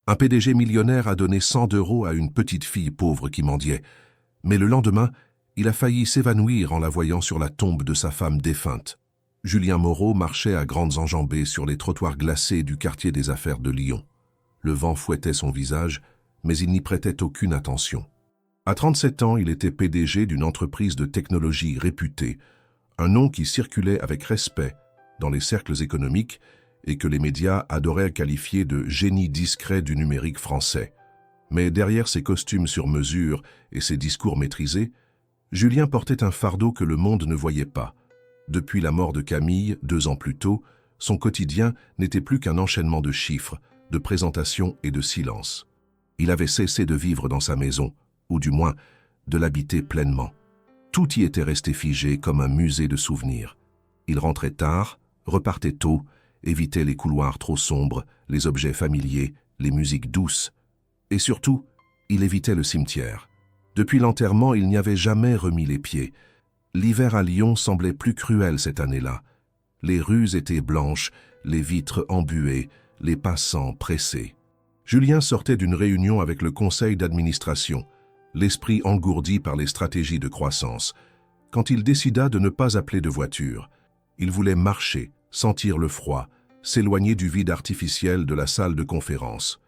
Un PDG millionnaire a donné 100 € à une petite fille pauvre qui mendiait. Mais le lendemain, il a failli s'évanouir en la voyant sur la tombe de sa femme défunte. Julien Moreau marchait à grandes enjambées sur les trottoirs glacés du quartier des Affaires de Lyon. Le vent fouettait son visage, mais il n'y prêtait aucune attention. À 37 ans, il était PDG d'une entreprise de technologie réputée, un nom qui circulait avec respect dans les cercles économiques et que les médias adoraient qualifier de génie discret du numérique français. Mais derrière ses costumes sur mesure et ses discours maîtrisés, Julien portait un fardeau que le monde ne voyait pas. Depuis la mort de Camille, 2 ans plus tôt, son quotidien n'était plus qu'un enchaînement de chiffres, de présentations et de silence. Il avait cessé de vivre dans sa maison, ou du moins de l'habiter pleinement. Tout y était resté figé comme un musée de souvenirs. Il rentrait tard, repartait tôt, évitait les couloirs trop sombres, les objets familiers, les musiques douces. Et surtout, il évitait le cimetière. Depuis l'enterrement, il n'y avait jamais remis les pieds. L'hiver à Lyon semblait plus cruel cette année-là. Les rues étaient blanches, les vitres embuées, les passants pressés. Julien sortait d'une réunion avec le conseil d'administration, l'esprit engourdi par les stratégies de croissance, quand il décida de ne pas appeler de voiture. Il voulait marcher, sentir le froid, s'éloigner du vide artificiel de la salle de conférence.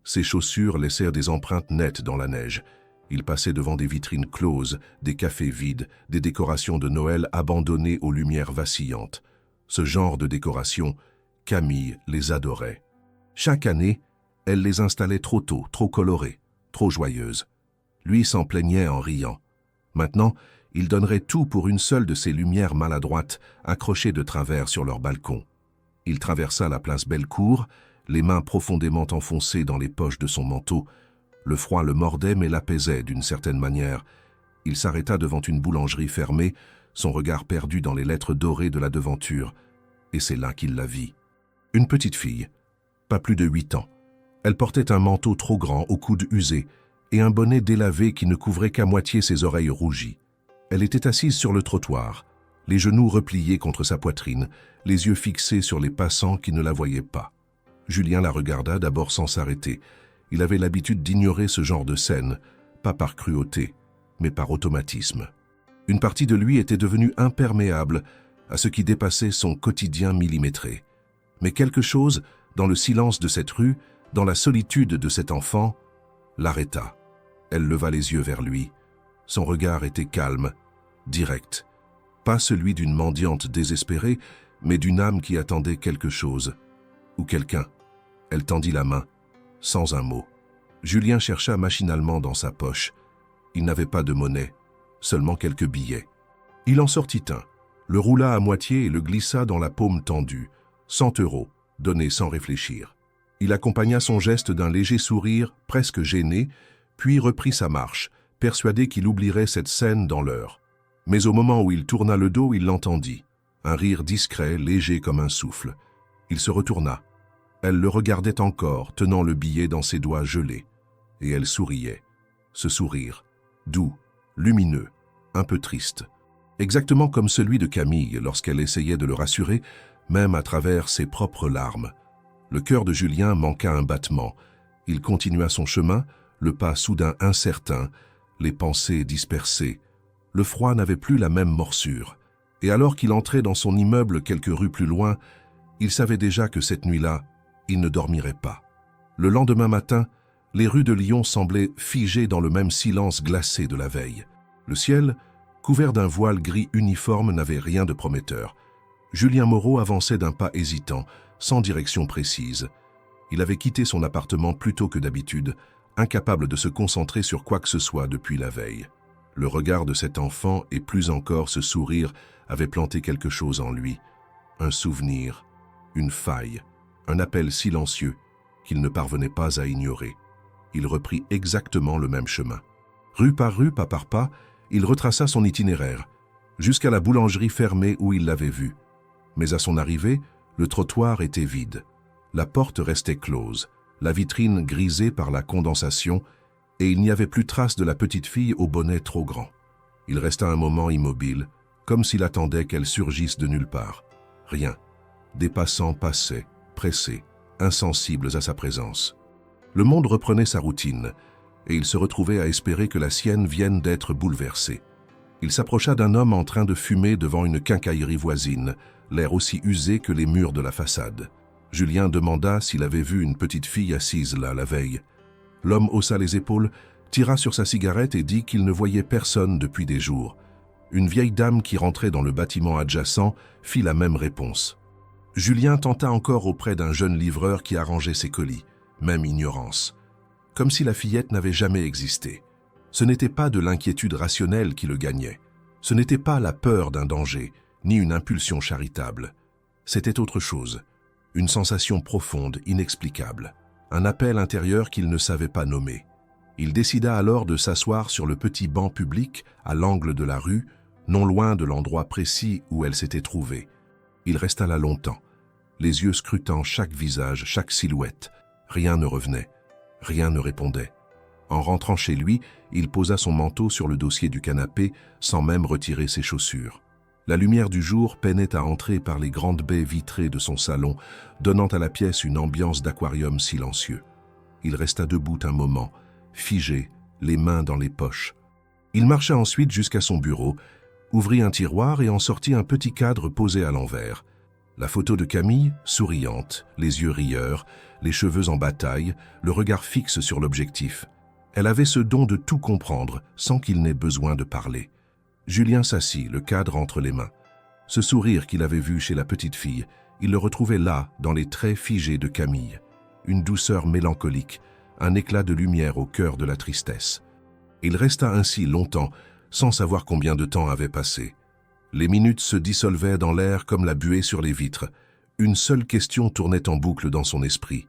Ses chaussures laissèrent des empreintes nettes dans la neige. Il passait devant des vitrines closes, des cafés vides, des décorations de Noël abandonnées aux lumières vacillantes. Ce genre de décorations, Camille les adorait. Chaque année, elle les installait trop tôt, trop colorées, trop joyeuses. Lui s'en plaignait en riant. Maintenant, il donnerait tout pour une seule de ces lumières maladroites accrochées de travers sur leur balcon. Il traversa la place Bellecour, les mains profondément enfoncées dans les poches de son manteau. Le froid le mordait mais l'apaisait d'une certaine manière. Il s'arrêta devant une boulangerie fermée, son regard perdu dans les lettres dorées de la devanture. Et c'est là qu'il la vit. Une petite fille, pas plus de 8 ans. Elle portait un manteau trop grand aux coudes usés et un bonnet délavé qui ne couvrait qu'à moitié ses oreilles rougies. Elle était assise sur le trottoir, les genoux repliés contre sa poitrine, les yeux fixés sur les passants qui ne la voyaient pas. Julien la regarda d'abord sans s'arrêter. Il avait l'habitude d'ignorer ce genre de scène, pas par cruauté, mais par automatisme. Une partie de lui était devenue imperméable à ce qui dépassait son quotidien millimétré. Mais quelque chose, dans le silence de cette rue, dans la solitude de cet enfant, l'arrêta. Elle leva les yeux vers lui. Son regard était calme, direct. Pas celui d'une mendiante désespérée, mais d'une âme qui attendait quelque chose. Ou quelqu'un. Elle tendit la main, sans un mot. Julien chercha machinalement dans sa poche. Il n'avait pas de monnaie, seulement quelques billets. Il en sortit un, le roula à moitié et le glissa dans la paume tendue. 100 €, donnés sans réfléchir. Il accompagna son geste d'un léger sourire, presque gêné, puis reprit sa marche, persuadé qu'il oublierait cette scène dans l'heure. Mais au moment où il tourna le dos, il l'entendit. Un rire discret, léger comme un souffle. Il se retourna. Elle le regardait encore, tenant le billet dans ses doigts gelés. Et elle souriait. Ce sourire, doux, lumineux, un peu triste. Exactement comme celui de Camille lorsqu'elle essayait de le rassurer, même à travers ses propres larmes. Le cœur de Julien manqua un battement. Il continua son chemin, le pas soudain incertain, les pensées dispersées. Le froid n'avait plus la même morsure. Et alors qu'il entrait dans son immeuble quelques rues plus loin, il savait déjà que cette nuit-là, il ne dormirait pas. Le lendemain matin, les rues de Lyon semblaient figées dans le même silence glacé de la veille. Le ciel, couvert d'un voile gris uniforme, n'avait rien de prometteur. Julien Moreau avançait d'un pas hésitant, sans direction précise. Il avait quitté son appartement plus tôt que d'habitude, incapable de se concentrer sur quoi que ce soit depuis la veille. Le regard de cet enfant et plus encore ce sourire avaient planté quelque chose en lui. Un souvenir, une faille, un appel silencieux qu'il ne parvenait pas à ignorer. Il reprit exactement le même chemin. Rue par rue, pas par pas, il retraça son itinéraire, jusqu'à la boulangerie fermée où il l'avait vue. Mais à son arrivée, le trottoir était vide. La porte restait close, la vitrine grisée par la condensation, et il n'y avait plus trace de la petite fille au bonnet trop grand. Il resta un moment immobile, comme s'il attendait qu'elle surgisse de nulle part. Rien. Des passants passaient, pressés, insensibles à sa présence. Le monde reprenait sa routine, et il se retrouvait à espérer que la sienne vienne d'être bouleversée. Il s'approcha d'un homme en train de fumer devant une quincaillerie voisine, l'air aussi usé que les murs de la façade. Julien demanda s'il avait vu une petite fille assise là la veille. L'homme haussa les épaules, tira sur sa cigarette et dit qu'il ne voyait personne depuis des jours. Une vieille dame qui rentrait dans le bâtiment adjacent fit la même réponse. Julien tenta encore auprès d'un jeune livreur qui arrangeait ses colis. Même ignorance. Comme si la fillette n'avait jamais existé. Ce n'était pas de l'inquiétude rationnelle qui le gagnait. Ce n'était pas la peur d'un danger, ni une impulsion charitable. C'était autre chose. Une sensation profonde, inexplicable. Un appel intérieur qu'il ne savait pas nommer. Il décida alors de s'asseoir sur le petit banc public à l'angle de la rue, non loin de l'endroit précis où elle s'était trouvée. Il resta là longtemps, les yeux scrutant chaque visage, chaque silhouette. Rien ne revenait, rien ne répondait. En rentrant chez lui, il posa son manteau sur le dossier du canapé sans même retirer ses chaussures. La lumière du jour peinait à entrer par les grandes baies vitrées de son salon, donnant à la pièce une ambiance d'aquarium silencieux. Il resta debout un moment, figé, les mains dans les poches. Il marcha ensuite jusqu'à son bureau, ouvrit un tiroir et en sortit un petit cadre posé à l'envers. La photo de Camille, souriante, les yeux rieurs, les cheveux en bataille, le regard fixe sur l'objectif. Elle avait ce don de tout comprendre, sans qu'il n'ait besoin de parler. Julien s'assit, le cadre entre les mains. Ce sourire qu'il avait vu chez la petite fille, il le retrouvait là, dans les traits figés de Camille. Une douceur mélancolique, un éclat de lumière au cœur de la tristesse. Il resta ainsi longtemps, sans savoir combien de temps avait passé. Les minutes se dissolvaient dans l'air comme la buée sur les vitres. Une seule question tournait en boucle dans son esprit.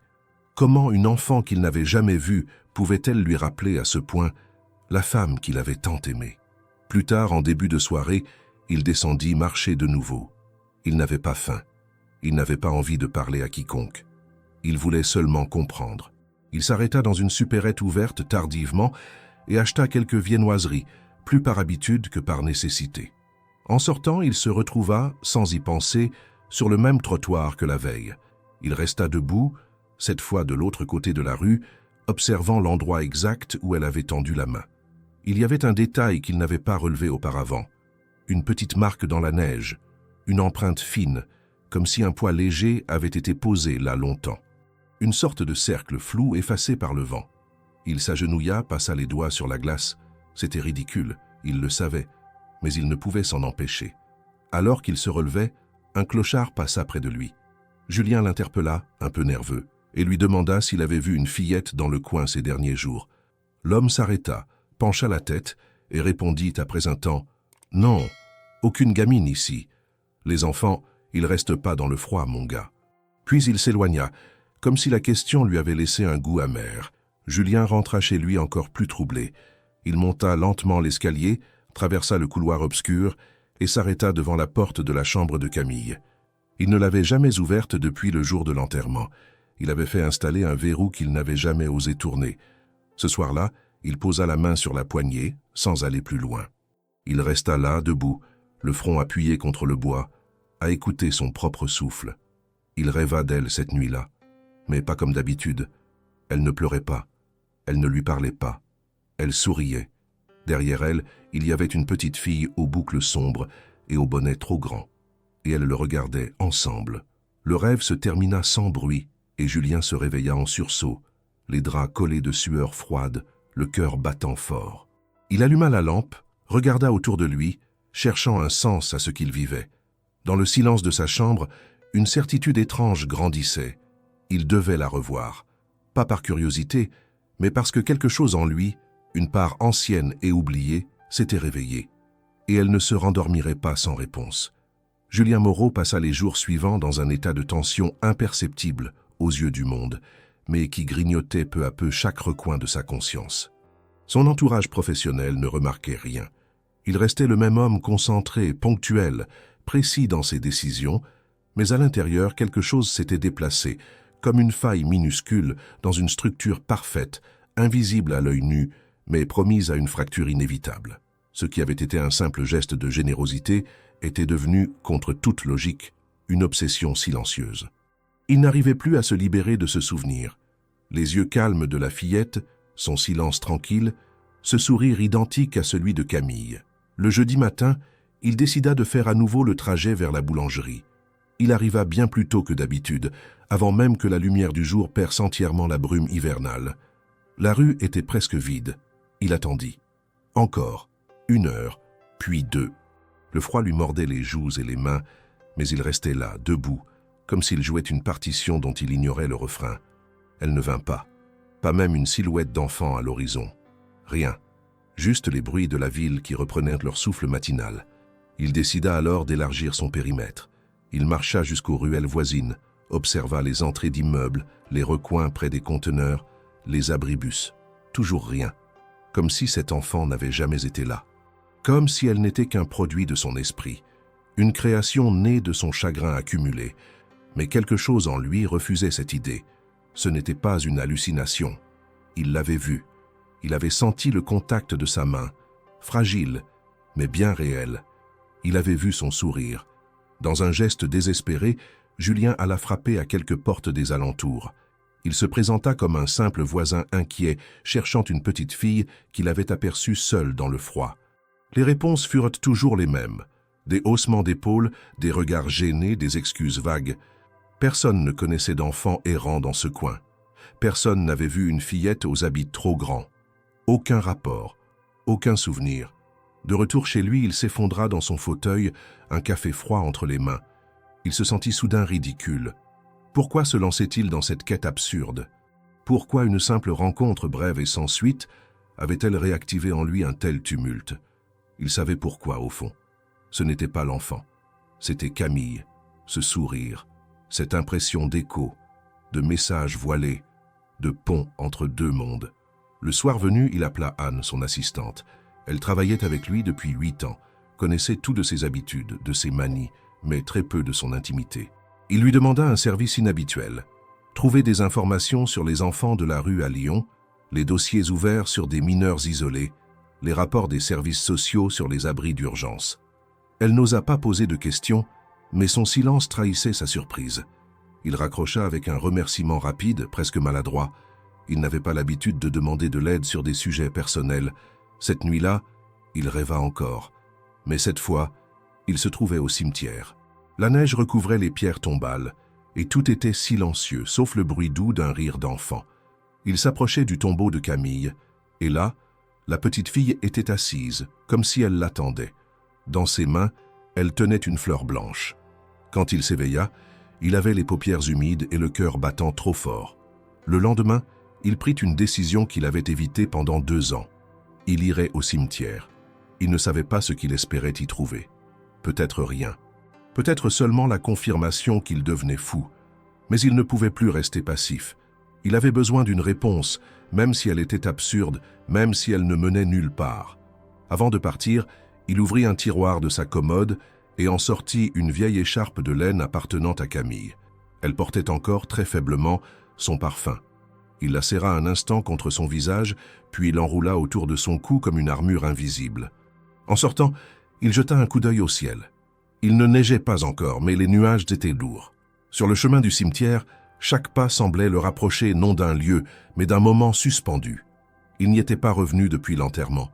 Comment une enfant qu'il n'avait jamais vue pouvait-elle lui rappeler à ce point la femme qu'il avait tant aimée? Plus tard, en début de soirée, il descendit marcher de nouveau. Il n'avait pas faim. Il n'avait pas envie de parler à quiconque. Il voulait seulement comprendre. Il s'arrêta dans une supérette ouverte tardivement et acheta quelques viennoiseries, plus par habitude que par nécessité. En sortant, il se retrouva, sans y penser, sur le même trottoir que la veille. Il resta debout, cette fois de l'autre côté de la rue, observant l'endroit exact où elle avait tendu la main. Il y avait un détail qu'il n'avait pas relevé auparavant. Une petite marque dans la neige, une empreinte fine, comme si un poids léger avait été posé là longtemps. Une sorte de cercle flou effacé par le vent. Il s'agenouilla, passa les doigts sur la glace. C'était ridicule, il le savait, mais il ne pouvait s'en empêcher. Alors qu'il se relevait, un clochard passa près de lui. Julien l'interpella, un peu nerveux, et lui demanda s'il avait vu une fillette dans le coin ces derniers jours. L'homme s'arrêta, pencha la tête et répondit après un temps « Non, aucune gamine ici. Les enfants, ils restent pas dans le froid, mon gars. » Puis il s'éloigna, comme si la question lui avait laissé un goût amer. Julien rentra chez lui encore plus troublé. Il monta lentement l'escalier, traversa le couloir obscur et s'arrêta devant la porte de la chambre de Camille. Il ne l'avait jamais ouverte depuis le jour de l'enterrement. Il avait fait installer un verrou qu'il n'avait jamais osé tourner. Ce soir-là, il posa la main sur la poignée, sans aller plus loin. Il resta là, debout, le front appuyé contre le bois, à écouter son propre souffle. Il rêva d'elle cette nuit-là, mais pas comme d'habitude. Elle ne pleurait pas, elle ne lui parlait pas. Elle souriait. Derrière elle, il y avait une petite fille aux boucles sombres et au bonnet trop grand. Et elle le regardait ensemble. Le rêve se termina sans bruit et Julien se réveilla en sursaut, les draps collés de sueur froide, le cœur battant fort. Il alluma la lampe, regarda autour de lui, cherchant un sens à ce qu'il vivait. Dans le silence de sa chambre, une certitude étrange grandissait. Il devait la revoir. Pas par curiosité, mais parce que quelque chose en lui, une part ancienne et oubliée, s'était réveillée. Et elle ne se rendormirait pas sans réponse. Julien Moreau passa les jours suivants dans un état de tension imperceptible aux yeux du monde, mais qui grignotait peu à peu chaque recoin de sa conscience. Son entourage professionnel ne remarquait rien. Il restait le même homme concentré, ponctuel, précis dans ses décisions, mais à l'intérieur, quelque chose s'était déplacé, comme une faille minuscule dans une structure parfaite, invisible à l'œil nu, mais promise à une fracture inévitable. Ce qui avait été un simple geste de générosité était devenu, contre toute logique, une obsession silencieuse. Il n'arrivait plus à se libérer de ce souvenir. Les yeux calmes de la fillette, son silence tranquille, ce sourire identique à celui de Camille. Le jeudi matin, il décida de faire à nouveau le trajet vers la boulangerie. Il arriva bien plus tôt que d'habitude, avant même que la lumière du jour perce entièrement la brume hivernale. La rue était presque vide. Il attendit. Encore, 1 heure, puis 2. Le froid lui mordait les joues et les mains, mais il restait là, debout, comme s'il jouait une partition dont il ignorait le refrain. Elle ne vint pas. Pas même une silhouette d'enfant à l'horizon. Rien. Juste les bruits de la ville qui reprenaient leur souffle matinal. Il décida alors d'élargir son périmètre. Il marcha jusqu'aux ruelles voisines, observa les entrées d'immeubles, les recoins près des conteneurs, les abribus. Toujours rien. Comme si cet enfant n'avait jamais été là. Comme si elle n'était qu'un produit de son esprit. Une création née de son chagrin accumulé. Mais quelque chose en lui refusait cette idée. Ce n'était pas une hallucination. Il l'avait vue. Il avait senti le contact de sa main, fragile, mais bien réel. Il avait vu son sourire. Dans un geste désespéré, Julien alla frapper à quelques portes des alentours. Il se présenta comme un simple voisin inquiet, cherchant une petite fille qu'il avait aperçue seule dans le froid. Les réponses furent toujours les mêmes. Des haussements d'épaules, des regards gênés, des excuses vagues. Personne ne connaissait d'enfant errant dans ce coin. Personne n'avait vu une fillette aux habits trop grands. Aucun rapport, aucun souvenir. De retour chez lui, il s'effondra dans son fauteuil, un café froid entre les mains. Il se sentit soudain ridicule. Pourquoi se lançait-il dans cette quête absurde? Pourquoi une simple rencontre brève et sans suite avait-elle réactivé en lui un tel tumulte? Il savait pourquoi, au fond. Ce n'était pas l'enfant. C'était Camille, ce sourire, cette impression d'écho, de message voilé, de pont entre deux mondes. Le soir venu, il appela Anne, son assistante. Elle travaillait avec lui depuis 8 ans, connaissait tout de ses habitudes, de ses manies, mais très peu de son intimité. Il lui demanda un service inhabituel. Trouver des informations sur les enfants de la rue à Lyon, les dossiers ouverts sur des mineurs isolés, les rapports des services sociaux sur les abris d'urgence. Elle n'osa pas poser de questions, mais son silence trahissait sa surprise. Il raccrocha avec un remerciement rapide, presque maladroit. Il n'avait pas l'habitude de demander de l'aide sur des sujets personnels. Cette nuit-là, il rêva encore. Mais cette fois, il se trouvait au cimetière. La neige recouvrait les pierres tombales, et tout était silencieux, sauf le bruit doux d'un rire d'enfant. Il s'approchait du tombeau de Camille, et là, la petite fille était assise, comme si elle l'attendait. Dans ses mains, elle tenait une fleur blanche. Quand il s'éveilla, il avait les paupières humides et le cœur battant trop fort. Le lendemain, il prit une décision qu'il avait évitée pendant 2 ans. Il irait au cimetière. Il ne savait pas ce qu'il espérait y trouver. Peut-être rien. Peut-être seulement la confirmation qu'il devenait fou. Mais il ne pouvait plus rester passif. Il avait besoin d'une réponse, même si elle était absurde, même si elle ne menait nulle part. Avant de partir, il ouvrit un tiroir de sa commode et en sortit une vieille écharpe de laine appartenant à Camille. Elle portait encore, très faiblement, son parfum. Il la serra un instant contre son visage, puis l'enroula autour de son cou comme une armure invisible. En sortant, il jeta un coup d'œil au ciel. Il ne neigeait pas encore, mais les nuages étaient lourds. Sur le chemin du cimetière, chaque pas semblait le rapprocher non d'un lieu, mais d'un moment suspendu. Il n'y était pas revenu depuis l'enterrement,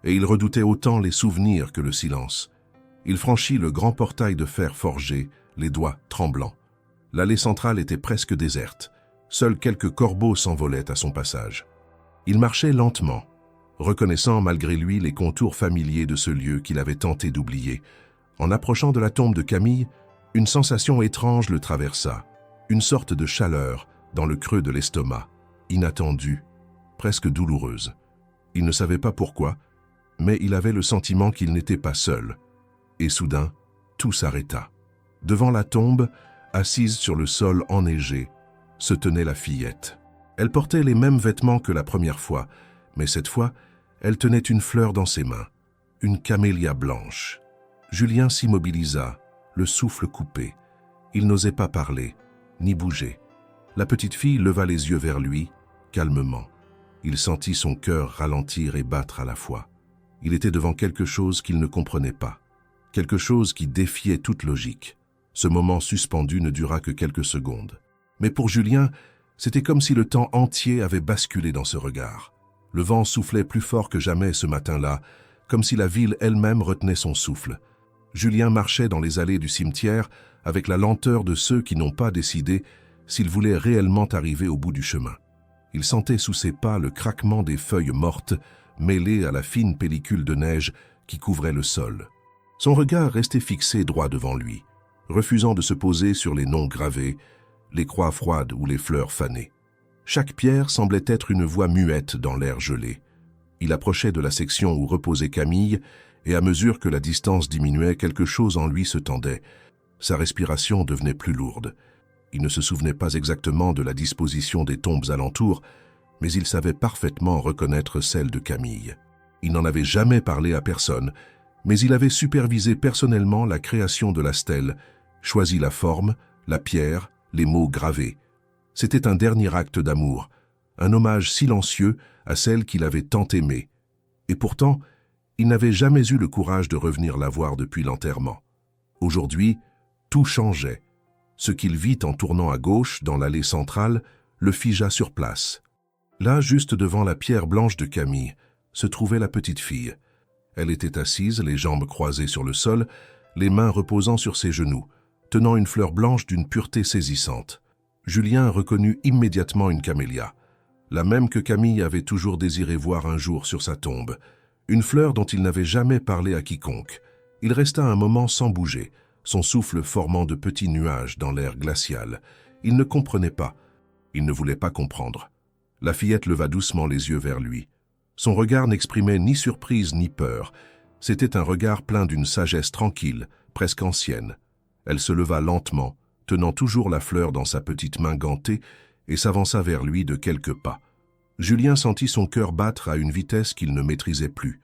et il redoutait autant les souvenirs que le silence. Il franchit le grand portail de fer forgé, les doigts tremblants. L'allée centrale était presque déserte. Seuls quelques corbeaux s'envolaient à son passage. Il marchait lentement, reconnaissant malgré lui les contours familiers de ce lieu qu'il avait tenté d'oublier. En approchant de la tombe de Camille, une sensation étrange le traversa, une sorte de chaleur dans le creux de l'estomac, inattendue, presque douloureuse. Il ne savait pas pourquoi, mais il avait le sentiment qu'il n'était pas seul. Et soudain, tout s'arrêta. Devant la tombe, assise sur le sol enneigé, se tenait la fillette. Elle portait les mêmes vêtements que la première fois, mais cette fois, elle tenait une fleur dans ses mains, une camélia blanche. Julien s'immobilisa, le souffle coupé. Il n'osait pas parler, ni bouger. La petite fille leva les yeux vers lui, calmement. Il sentit son cœur ralentir et battre à la fois. Il était devant quelque chose qu'il ne comprenait pas, quelque chose qui défiait toute logique. Ce moment suspendu ne dura que quelques secondes. Mais pour Julien, C'était comme si le temps entier avait basculé dans ce regard. Le vent soufflait plus fort que jamais ce matin-là, comme si la ville elle-même retenait son souffle. Julien marchait dans les allées du cimetière avec la lenteur de ceux qui n'ont pas décidé s'ils voulaient réellement arriver au bout du chemin. Il sentait sous ses pas le craquement des feuilles mortes mêlées à la fine pellicule de neige qui couvrait le sol. Son regard restait fixé droit devant lui, refusant de se poser sur les noms gravés, les croix froides ou les fleurs fanées. Chaque pierre semblait être une voix muette dans l'air gelé. Il approchait de la section où reposait Camille, et à mesure que la distance diminuait, quelque chose en lui se tendait. Sa respiration devenait plus lourde. Il ne se souvenait pas exactement de la disposition des tombes alentours, mais il savait parfaitement reconnaître celle de Camille. Il n'en avait jamais parlé à personne, mais il avait supervisé personnellement la création de la stèle, choisi la forme, la pierre, les mots gravés. C'était un dernier acte d'amour, un hommage silencieux à celle qu'il avait tant aimée. Et pourtant, il n'avait jamais eu le courage de revenir la voir depuis l'enterrement. Aujourd'hui, tout changeait. Ce qu'il vit en tournant à gauche dans l'allée centrale le figea sur place. Là, juste devant la pierre blanche de Camille, se trouvait la petite fille. Elle était assise, les jambes croisées sur le sol, les mains reposant sur ses genoux, tenant une fleur blanche d'une pureté saisissante. Julien reconnut immédiatement une camélia, la même que Camille avait toujours désiré voir un jour sur sa tombe, une fleur dont il n'avait jamais parlé à quiconque. Il resta un moment sans bouger, son souffle formant de petits nuages dans l'air glacial. Il ne comprenait pas, il ne voulait pas comprendre. La fillette leva doucement les yeux vers lui. Son regard n'exprimait ni surprise ni peur. C'était un regard plein d'une sagesse tranquille, presque ancienne. Elle se leva lentement, tenant toujours la fleur dans sa petite main gantée, et s'avança vers lui de quelques pas. Julien sentit son cœur battre à une vitesse qu'il ne maîtrisait plus.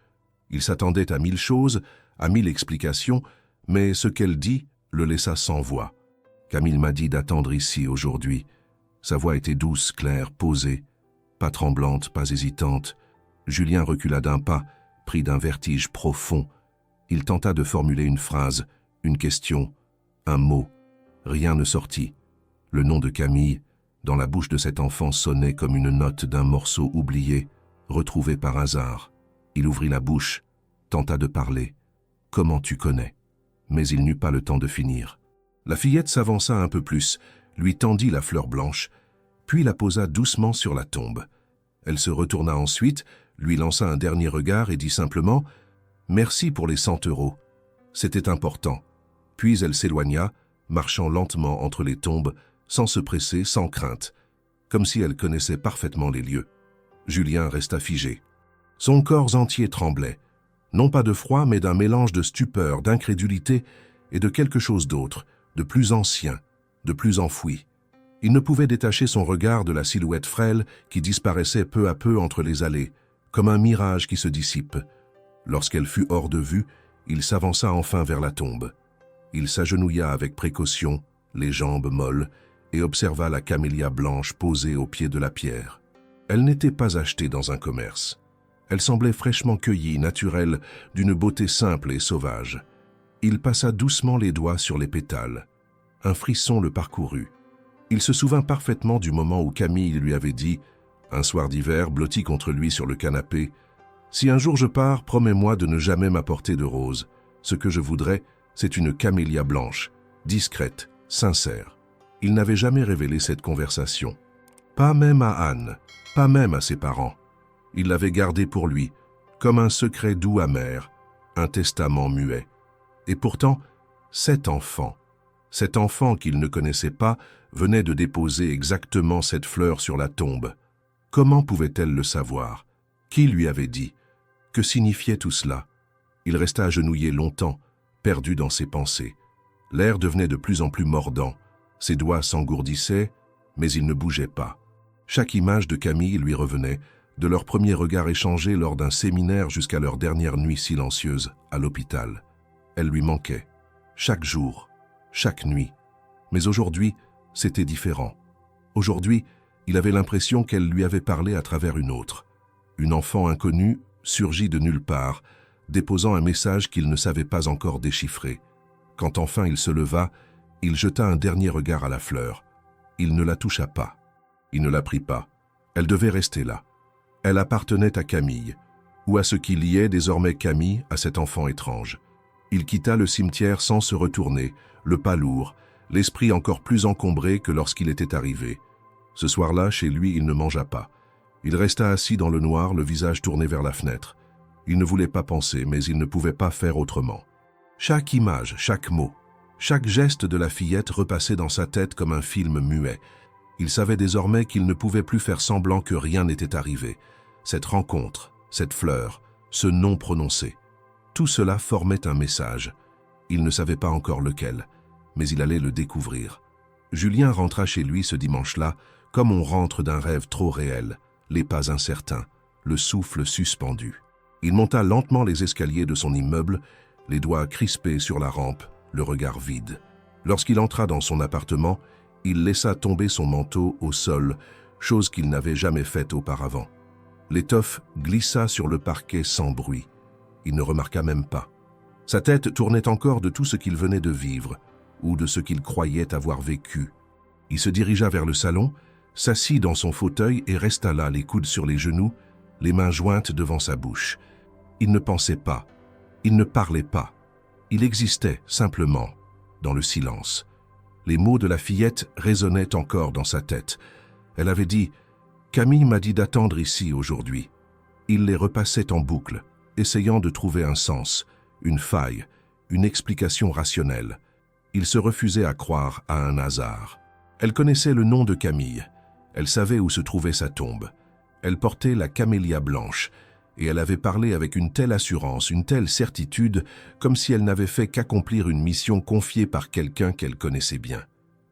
Il s'attendait à 1000 choses, à 1000 explications, mais ce qu'elle dit le laissa sans voix. « Camille m'a dit d'attendre ici aujourd'hui. » Sa voix était douce, claire, posée, pas tremblante, pas hésitante. Julien recula d'un pas, pris d'un vertige profond. Il tenta de formuler une phrase, une question, un mot. Rien ne sortit. Le nom de Camille, dans la bouche de cet enfant, sonnait comme une note d'un morceau oublié, retrouvé par hasard. Il ouvrit la bouche, tenta de parler. « Comment tu connais ?» Mais il n'eut pas le temps de finir. La fillette s'avança un peu plus, lui tendit la fleur blanche, puis la posa doucement sur la tombe. Elle se retourna ensuite, lui lança un dernier regard et dit simplement « Merci pour les 100 €. C'était important. » Puis elle s'éloigna, marchant lentement entre les tombes, sans se presser, sans crainte, comme si elle connaissait parfaitement les lieux. Julien resta figé. Son corps entier tremblait, non pas de froid, mais d'un mélange de stupeur, d'incrédulité et de quelque chose d'autre, de plus ancien, de plus enfoui. Il ne pouvait détacher son regard de la silhouette frêle qui disparaissait peu à peu entre les allées, comme un mirage qui se dissipe. Lorsqu'elle fut hors de vue, il s'avança enfin vers la tombe. Il s'agenouilla avec précaution, les jambes molles, et observa la camélia blanche posée au pied de la pierre. Elle n'était pas achetée dans un commerce. Elle semblait fraîchement cueillie, naturelle, d'une beauté simple et sauvage. Il passa doucement les doigts sur les pétales. Un frisson le parcourut. Il se souvint parfaitement du moment où Camille lui avait dit, un soir d'hiver, blotti contre lui sur le canapé, « Si un jour je pars, promets-moi de ne jamais m'apporter de roses. Ce que je voudrais, c'est une camélia blanche, discrète, sincère. » Il n'avait jamais révélé cette conversation. Pas même à Anne, pas même à ses parents. Il l'avait gardée pour lui, comme un secret doux amer, un testament muet. Et pourtant, cet enfant qu'il ne connaissait pas, venait de déposer exactement cette fleur sur la tombe. Comment pouvait-elle le savoir? Qui lui avait dit? Que signifiait tout cela? Il resta agenouillé longtemps, perdu dans ses pensées. L'air devenait de plus en plus mordant. Ses doigts s'engourdissaient, mais il ne bougeait pas. Chaque image de Camille lui revenait, de leur premier regard échangé lors d'un séminaire jusqu'à leur dernière nuit silencieuse à l'hôpital. Elle lui manquait, chaque jour, chaque nuit. Mais aujourd'hui, c'était différent. Aujourd'hui, il avait l'impression qu'elle lui avait parlé à travers une autre. Une enfant inconnue surgit de nulle part, déposant un message qu'il ne savait pas encore déchiffrer. Quand enfin il se leva, il jeta un dernier regard à la fleur. Il ne la toucha pas. Il ne la prit pas. Elle devait rester là. Elle appartenait à Camille, ou à ce qui liait désormais Camille à cet enfant étrange. Il quitta le cimetière sans se retourner, le pas lourd, l'esprit encore plus encombré que lorsqu'il était arrivé. Ce soir-là, chez lui, il ne mangea pas. Il resta assis dans le noir, le visage tourné vers la fenêtre. Il ne voulait pas penser, mais il ne pouvait pas faire autrement. Chaque image, chaque mot, chaque geste de la fillette repassait dans sa tête comme un film muet. Il savait désormais qu'il ne pouvait plus faire semblant que rien n'était arrivé. Cette rencontre, cette fleur, ce nom prononcé, tout cela formait un message. Il ne savait pas encore lequel, mais il allait le découvrir. Julien rentra chez lui ce dimanche-là, comme on rentre d'un rêve trop réel, les pas incertains, le souffle suspendu. Il monta lentement les escaliers de son immeuble, les doigts crispés sur la rampe, le regard vide. Lorsqu'il entra dans son appartement, il laissa tomber son manteau au sol, chose qu'il n'avait jamais faite auparavant. L'étoffe glissa sur le parquet sans bruit. Il ne remarqua même pas. Sa tête tournait encore de tout ce qu'il venait de vivre, ou de ce qu'il croyait avoir vécu. Il se dirigea vers le salon, s'assit dans son fauteuil et resta là, les coudes sur les genoux, les mains jointes devant sa bouche. Il ne pensait pas, il ne parlait pas. Il existait simplement, dans le silence. Les mots de la fillette résonnaient encore dans sa tête. Elle avait dit « Camille m'a dit d'attendre ici aujourd'hui ». Il les repassait en boucle, essayant de trouver un sens, une faille, une explication rationnelle. Il se refusait à croire à un hasard. Elle connaissait le nom de Camille. Elle savait où se trouvait sa tombe. Elle portait la camélia blanche, et elle avait parlé avec une telle assurance, une telle certitude, comme si elle n'avait fait qu'accomplir une mission confiée par quelqu'un qu'elle connaissait bien.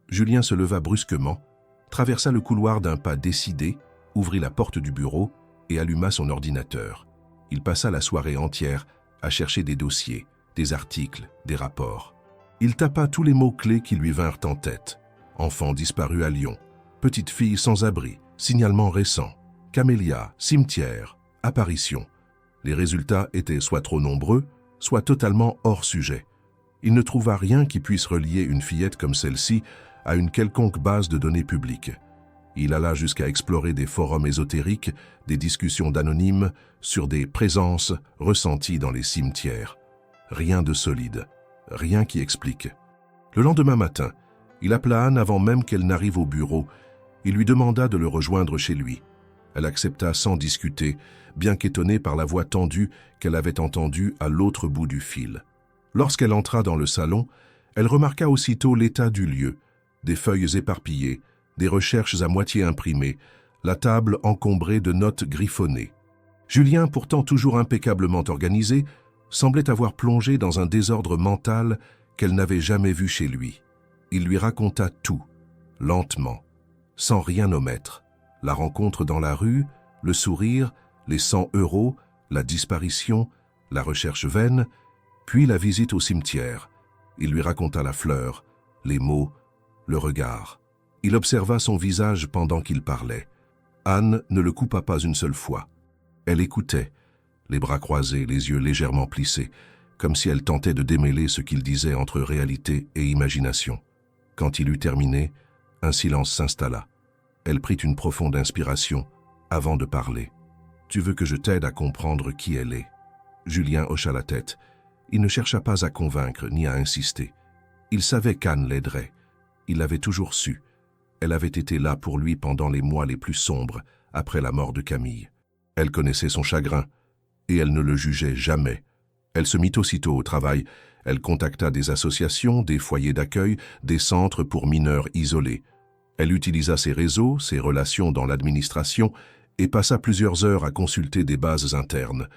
Julien se leva brusquement, traversa le couloir d'un pas décidé, ouvrit la porte du bureau et alluma son ordinateur. Il passa la soirée entière à chercher des dossiers, des articles, des rapports. Il tapa tous les mots-clés qui lui vinrent en tête. Enfant disparu à Lyon, petite fille sans abri, signalement récent, camélia, cimetière, apparition. Les résultats étaient soit trop nombreux, soit totalement hors sujet. Il ne trouva rien qui puisse relier une fillette comme celle-ci à une quelconque base de données publiques. Il alla jusqu'à explorer des forums ésotériques, des discussions d'anonymes sur des présences ressenties dans les cimetières. Rien de solide, rien qui explique. Le lendemain matin, il appela Anne avant même qu'elle n'arrive au bureau. Il lui demanda de le rejoindre chez lui. Elle accepta sans discuter, bien qu'étonnée par la voix tendue qu'elle avait entendue à l'autre bout du fil. Lorsqu'elle entra dans le salon, elle remarqua aussitôt l'état du lieu, des feuilles éparpillées, des recherches à moitié imprimées, la table encombrée de notes griffonnées. Julien, pourtant toujours impeccablement organisé, semblait avoir plongé dans un désordre mental qu'elle n'avait jamais vu chez lui. Il lui raconta tout, lentement, sans rien omettre. La rencontre dans la rue, le sourire, les 100 €, la disparition, la recherche vaine, puis la visite au cimetière. Il lui raconta la fleur, les mots, le regard. Il observa son visage pendant qu'il parlait. Anne ne le coupa pas une seule fois. Elle écoutait, les bras croisés, les yeux légèrement plissés, comme si elle tentait de démêler ce qu'il disait entre réalité et imagination. Quand il eut terminé, un silence s'installa. Elle prit une profonde inspiration avant de parler. « Tu veux que je t'aide à comprendre qui elle est ?» Julien hocha la tête. Il ne chercha pas à convaincre ni à insister. Il savait qu'Anne l'aiderait. Il l'avait toujours su. Elle avait été là pour lui pendant les mois les plus sombres, après la mort de Camille. Elle connaissait son chagrin, et elle ne le jugeait jamais. Elle se mit aussitôt au travail. Elle contacta des associations, des foyers d'accueil, des centres pour mineurs isolés. Elle utilisa ses réseaux, ses relations dans l'administration et passa plusieurs heures à consulter des bases internes.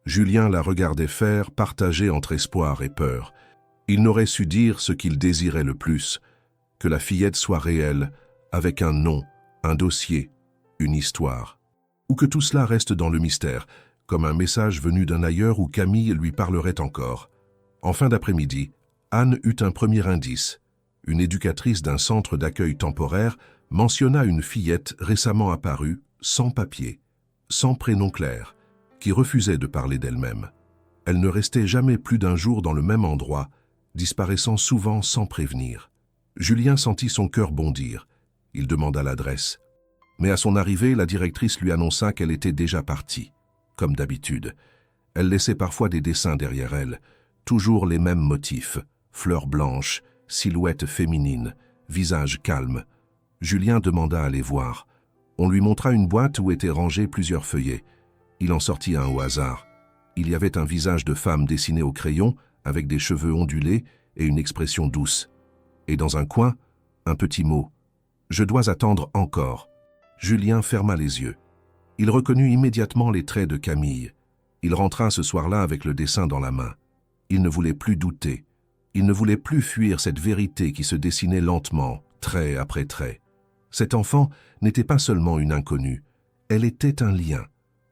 Julien la regardait faire, partagée entre espoir et peur. Il n'aurait su dire ce qu'il désirait le plus, que la fillette soit réelle, avec un nom, un dossier, une histoire. Ou que tout cela reste dans le mystère, comme un message venu d'un ailleurs où Camille lui parlerait encore. En fin d'après-midi, Anne eut un premier indice. Une éducatrice d'un centre d'accueil temporaire mentionna une fillette récemment apparue, sans papier, sans prénom clair, qui refusait de parler d'elle-même. Elle ne restait jamais plus d'un jour dans le même endroit, disparaissant souvent sans prévenir. Julien sentit son cœur bondir. Il demanda l'adresse. Mais à son arrivée, la directrice lui annonça qu'elle était déjà partie. Comme d'habitude, elle laissait parfois des dessins derrière elle, toujours les mêmes motifs, fleurs blanches, silhouettes féminines, visage calme. Julien demanda à les voir. On lui montra une boîte où étaient rangés plusieurs feuillets. Il en sortit un au hasard. Il y avait un visage de femme dessiné au crayon, avec des cheveux ondulés et une expression douce. Et dans un coin, un petit mot. « Je dois attendre encore ». Julien ferma les yeux. Il reconnut immédiatement les traits de Camille. Il rentra ce soir-là avec le dessin dans la main. Il ne voulait plus douter. Il ne voulait plus fuir cette vérité qui se dessinait lentement, trait après trait. Cette enfant n'était pas seulement une inconnue. Elle était un lien,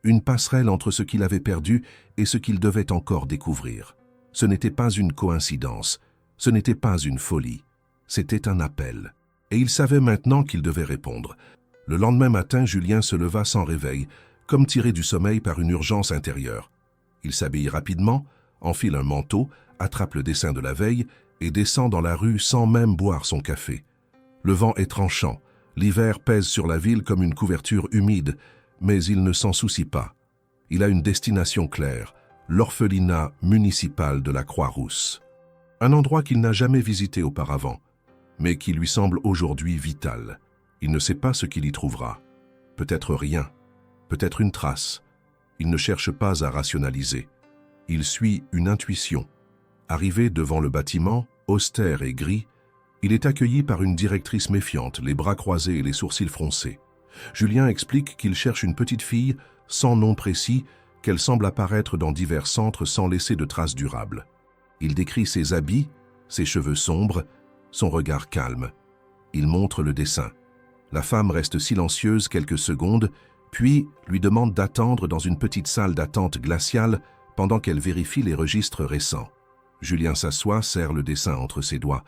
une passerelle entre ce qu'il avait perdu et ce qu'il devait encore découvrir. Ce n'était pas une coïncidence, ce n'était pas une folie. C'était un appel. Et il savait maintenant qu'il devait répondre. Le lendemain matin, Julien se leva sans réveil, comme tiré du sommeil par une urgence intérieure. Il s'habille rapidement, enfile un manteau, attrape le dessin de la veille et descend dans la rue sans même boire son café. Le vent est tranchant, l'hiver pèse sur la ville comme une couverture humide, mais il ne s'en soucie pas. Il a une destination claire, l'orphelinat municipal de la Croix-Rousse. Un endroit qu'il n'a jamais visité auparavant, mais qui lui semble aujourd'hui vital. Il ne sait pas ce qu'il y trouvera. Peut-être rien, peut-être une trace. Il ne cherche pas à rationaliser. Il suit une intuition. Arrivé devant le bâtiment, austère et gris, il est accueilli par une directrice méfiante, les bras croisés et les sourcils froncés. Julien explique qu'il cherche une petite fille, sans nom précis, qu'elle semble apparaître dans divers centres sans laisser de traces durables. Il décrit ses habits, ses cheveux sombres, son regard calme. Il montre le dessin. La femme reste silencieuse quelques secondes, puis lui demande d'attendre dans une petite salle d'attente glaciale pendant qu'elle vérifie les registres récents. Julien s'assoit, serre le dessin entre ses doigts.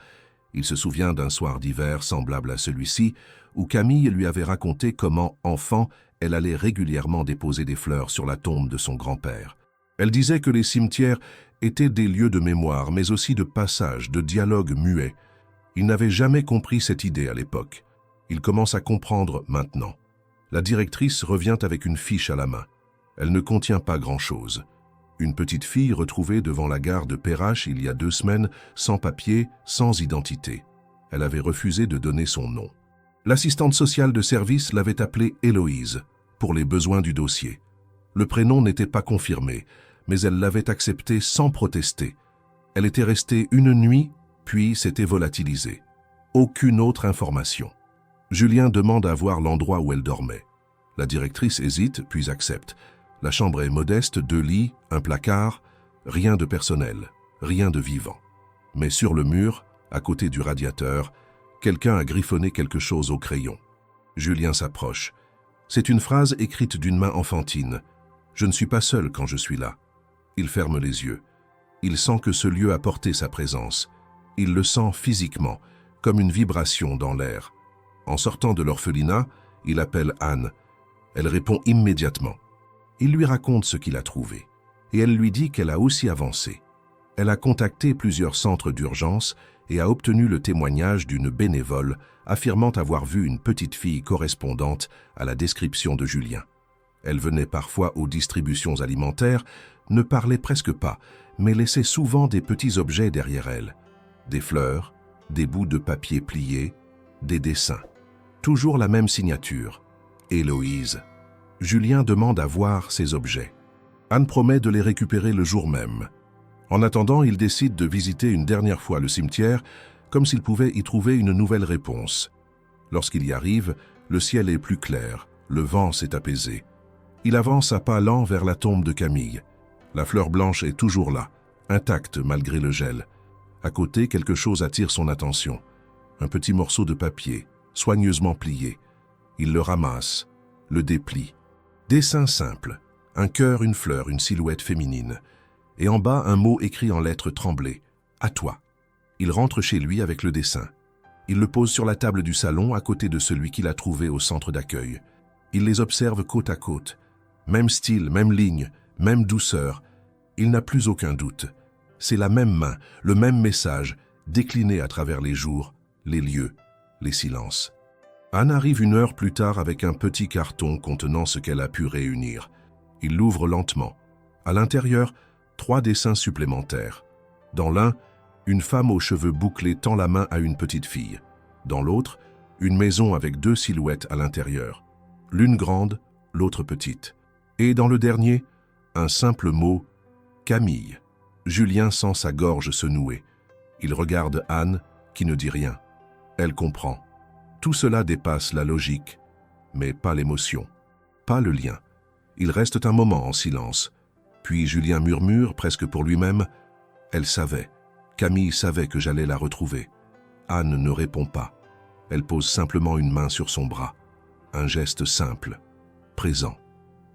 Il se souvient d'un soir d'hiver semblable à celui-ci, où Camille lui avait raconté comment, enfant, elle allait régulièrement déposer des fleurs sur la tombe de son grand-père. Elle disait que les cimetières étaient des lieux de mémoire, mais aussi de passage, de dialogue muet. Il n'avait jamais compris cette idée à l'époque. Il commence à comprendre maintenant. La directrice revient avec une fiche à la main. Elle ne contient pas grand-chose. Une petite fille retrouvée devant la gare de Perrache il y a 2 semaines, sans papier, sans identité. Elle avait refusé de donner son nom. L'assistante sociale de service l'avait appelée Héloïse, pour les besoins du dossier. Le prénom n'était pas confirmé, mais elle l'avait accepté sans protester. Elle était restée une nuit, puis s'était volatilisée. Aucune autre information. Julien demande à voir l'endroit où elle dormait. La directrice hésite, puis accepte. La chambre est modeste, 2 lits, un placard, rien de personnel, rien de vivant. Mais sur le mur, à côté du radiateur, quelqu'un a griffonné quelque chose au crayon. Julien s'approche. C'est une phrase écrite d'une main enfantine. « Je ne suis pas seul quand je suis là ». Il ferme les yeux. Il sent que ce lieu a porté sa présence. Il le sent physiquement, comme une vibration dans l'air. En sortant de l'orphelinat, il appelle Anne. Elle répond immédiatement. Il lui raconte ce qu'il a trouvé. Et elle lui dit qu'elle a aussi avancé. Elle a contacté plusieurs centres d'urgence et a obtenu le témoignage d'une bénévole affirmant avoir vu une petite fille correspondante à la description de Julien. Elle venait parfois aux distributions alimentaires, ne parlait presque pas, mais laissait souvent des petits objets derrière elle. Des fleurs, des bouts de papier pliés, des dessins. Toujours la même signature, Héloïse. Julien demande à voir ces objets. Anne promet de les récupérer le jour même. En attendant, il décide de visiter une dernière fois le cimetière, comme s'il pouvait y trouver une nouvelle réponse. Lorsqu'il y arrive, le ciel est plus clair, le vent s'est apaisé. Il avance à pas lents vers la tombe de Camille. La fleur blanche est toujours là, intacte malgré le gel. À côté, quelque chose attire son attention. Un petit morceau de papier, soigneusement plié. Il le ramasse, le déplie. Dessin simple, un cœur, une fleur, une silhouette féminine. Et en bas, un mot écrit en lettres tremblées. « À toi ». Il rentre chez lui avec le dessin. Il le pose sur la table du salon à côté de celui qu'il a trouvé au centre d'accueil. Il les observe côte à côte. Même style, même ligne, même douceur. Il n'a plus aucun doute. C'est la même main, le même message, décliné à travers les jours, les lieux, les silences. Anne arrive 1 heure plus tard avec un petit carton contenant ce qu'elle a pu réunir. Il l'ouvre lentement. À l'intérieur, 3 dessins supplémentaires. Dans l'un, une femme aux cheveux bouclés tend la main à une petite fille. Dans l'autre, une maison avec 2 silhouettes à l'intérieur. L'une grande, l'autre petite. Et dans le dernier, un simple mot, Camille. Julien sent sa gorge se nouer. Il regarde Anne, qui ne dit rien. Elle comprend. Tout cela dépasse la logique, mais pas l'émotion, pas le lien. Ils restent un moment en silence. Puis Julien murmure, presque pour lui-même, « Elle savait. Camille savait que j'allais la retrouver. » Anne ne répond pas. Elle pose simplement une main sur son bras. Un geste simple, présent.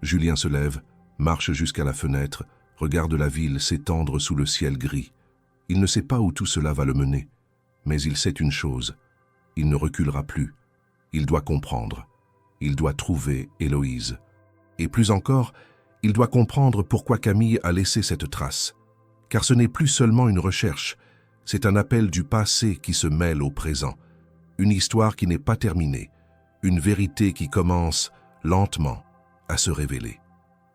Julien se lève, marche jusqu'à la fenêtre, regarde la ville s'étendre sous le ciel gris. Il ne sait pas où tout cela va le mener, mais il sait une chose. Il ne reculera plus. Il doit comprendre. Il doit trouver Héloïse. Et plus encore, il doit comprendre pourquoi Camille a laissé cette trace. Car ce n'est plus seulement une recherche, c'est un appel du passé qui se mêle au présent. Une histoire qui n'est pas terminée, une vérité qui commence, lentement, à se révéler.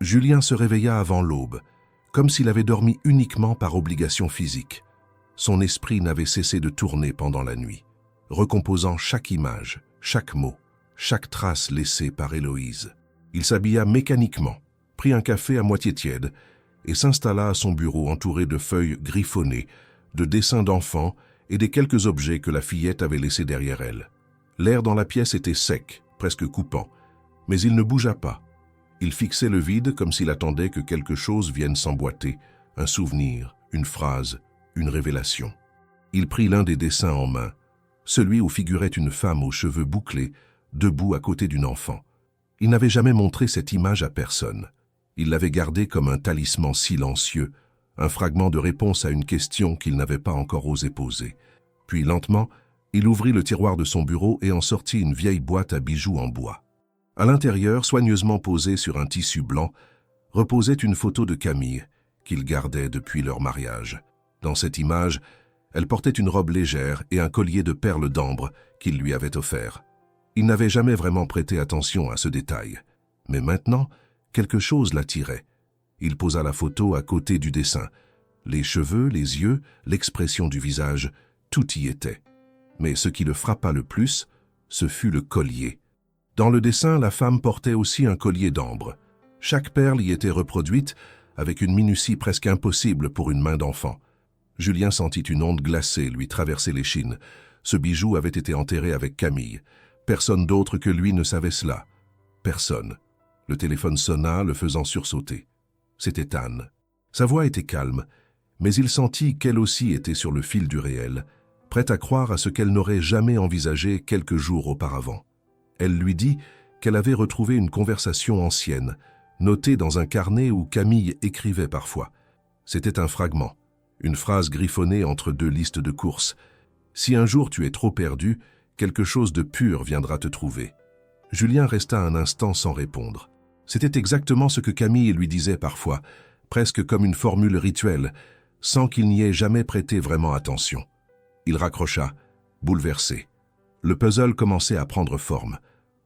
Julien se réveilla avant l'aube, comme s'il avait dormi uniquement par obligation physique. Son esprit n'avait cessé de tourner pendant la nuit, recomposant chaque image, chaque mot, chaque trace laissée par Héloïse. Il s'habilla mécaniquement, prit un café à moitié tiède et s'installa à son bureau entouré de feuilles griffonnées, de dessins d'enfants et des quelques objets que la fillette avait laissés derrière elle. L'air dans la pièce était sec, presque coupant, mais il ne bougea pas. Il fixait le vide comme s'il attendait que quelque chose vienne s'emboîter, un souvenir, une phrase, une révélation. Il prit l'un des dessins en main, celui où figurait une femme aux cheveux bouclés, debout à côté d'une enfant. Il n'avait jamais montré cette image à personne. Il l'avait gardée comme un talisman silencieux, un fragment de réponse à une question qu'il n'avait pas encore osé poser. Puis lentement, il ouvrit le tiroir de son bureau et en sortit une vieille boîte à bijoux en bois. À l'intérieur, soigneusement posée sur un tissu blanc, reposait une photo de Camille, qu'il gardait depuis leur mariage. Dans cette image, elle portait une robe légère et un collier de perles d'ambre qu'il lui avait offert. Il n'avait jamais vraiment prêté attention à ce détail. Mais maintenant, quelque chose l'attirait. Il posa la photo à côté du dessin. Les cheveux, les yeux, l'expression du visage, tout y était. Mais ce qui le frappa le plus, ce fut le collier. Dans le dessin, la femme portait aussi un collier d'ambre. Chaque perle y était reproduite avec une minutie presque impossible pour une main d'enfant. Julien sentit une onde glacée lui traverser l'échine. Ce bijou avait été enterré avec Camille. Personne d'autre que lui ne savait cela. Personne. Le téléphone sonna, le faisant sursauter. C'était Anne. Sa voix était calme, mais il sentit qu'elle aussi était sur le fil du réel, prête à croire à ce qu'elle n'aurait jamais envisagé quelques jours auparavant. Elle lui dit qu'elle avait retrouvé une conversation ancienne, notée dans un carnet où Camille écrivait parfois. C'était un fragment, une phrase griffonnée entre 2 listes de courses. « Si un jour tu es trop perdu, quelque chose de pur viendra te trouver. » Julien resta un instant sans répondre. C'était exactement ce que Camille lui disait parfois, presque comme une formule rituelle, sans qu'il n'y ait jamais prêté vraiment attention. Il raccrocha, bouleversé. Le puzzle commençait à prendre forme.